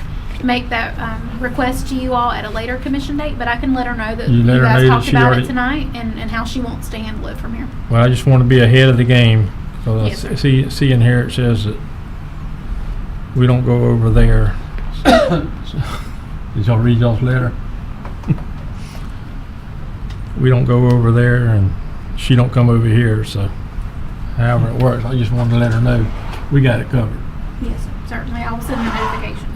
make that request to you all at a later commission date, but I can let her know that You you let her know guys that talked she about already- it tonight and how she wants to handle it from here. Well, I just want to be ahead of the game. So Yes, sir. see in here it says that we don't go over there. Did y'all read y'all's letter? We don't go over there and she don't come over here, so however it works, I just wanted to let her know we got it covered. Yes, sir. Certainly. I will send a notification.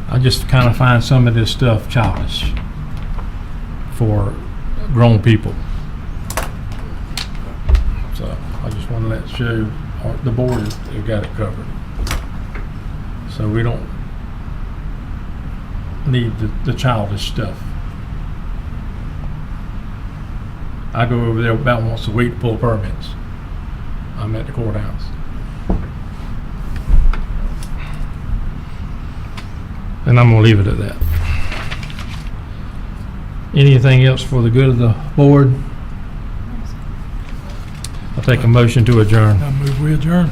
I just kind of find some of this stuff childish for grown people. So I just want to let show the board they've got it covered. So we don't need the childish stuff. I go over there about once a week to pull permits. I'm at the courthouse. And I'm gonna leave it at that. Anything else for the good of the board? I'll take a motion to adjourn. I move we adjourn.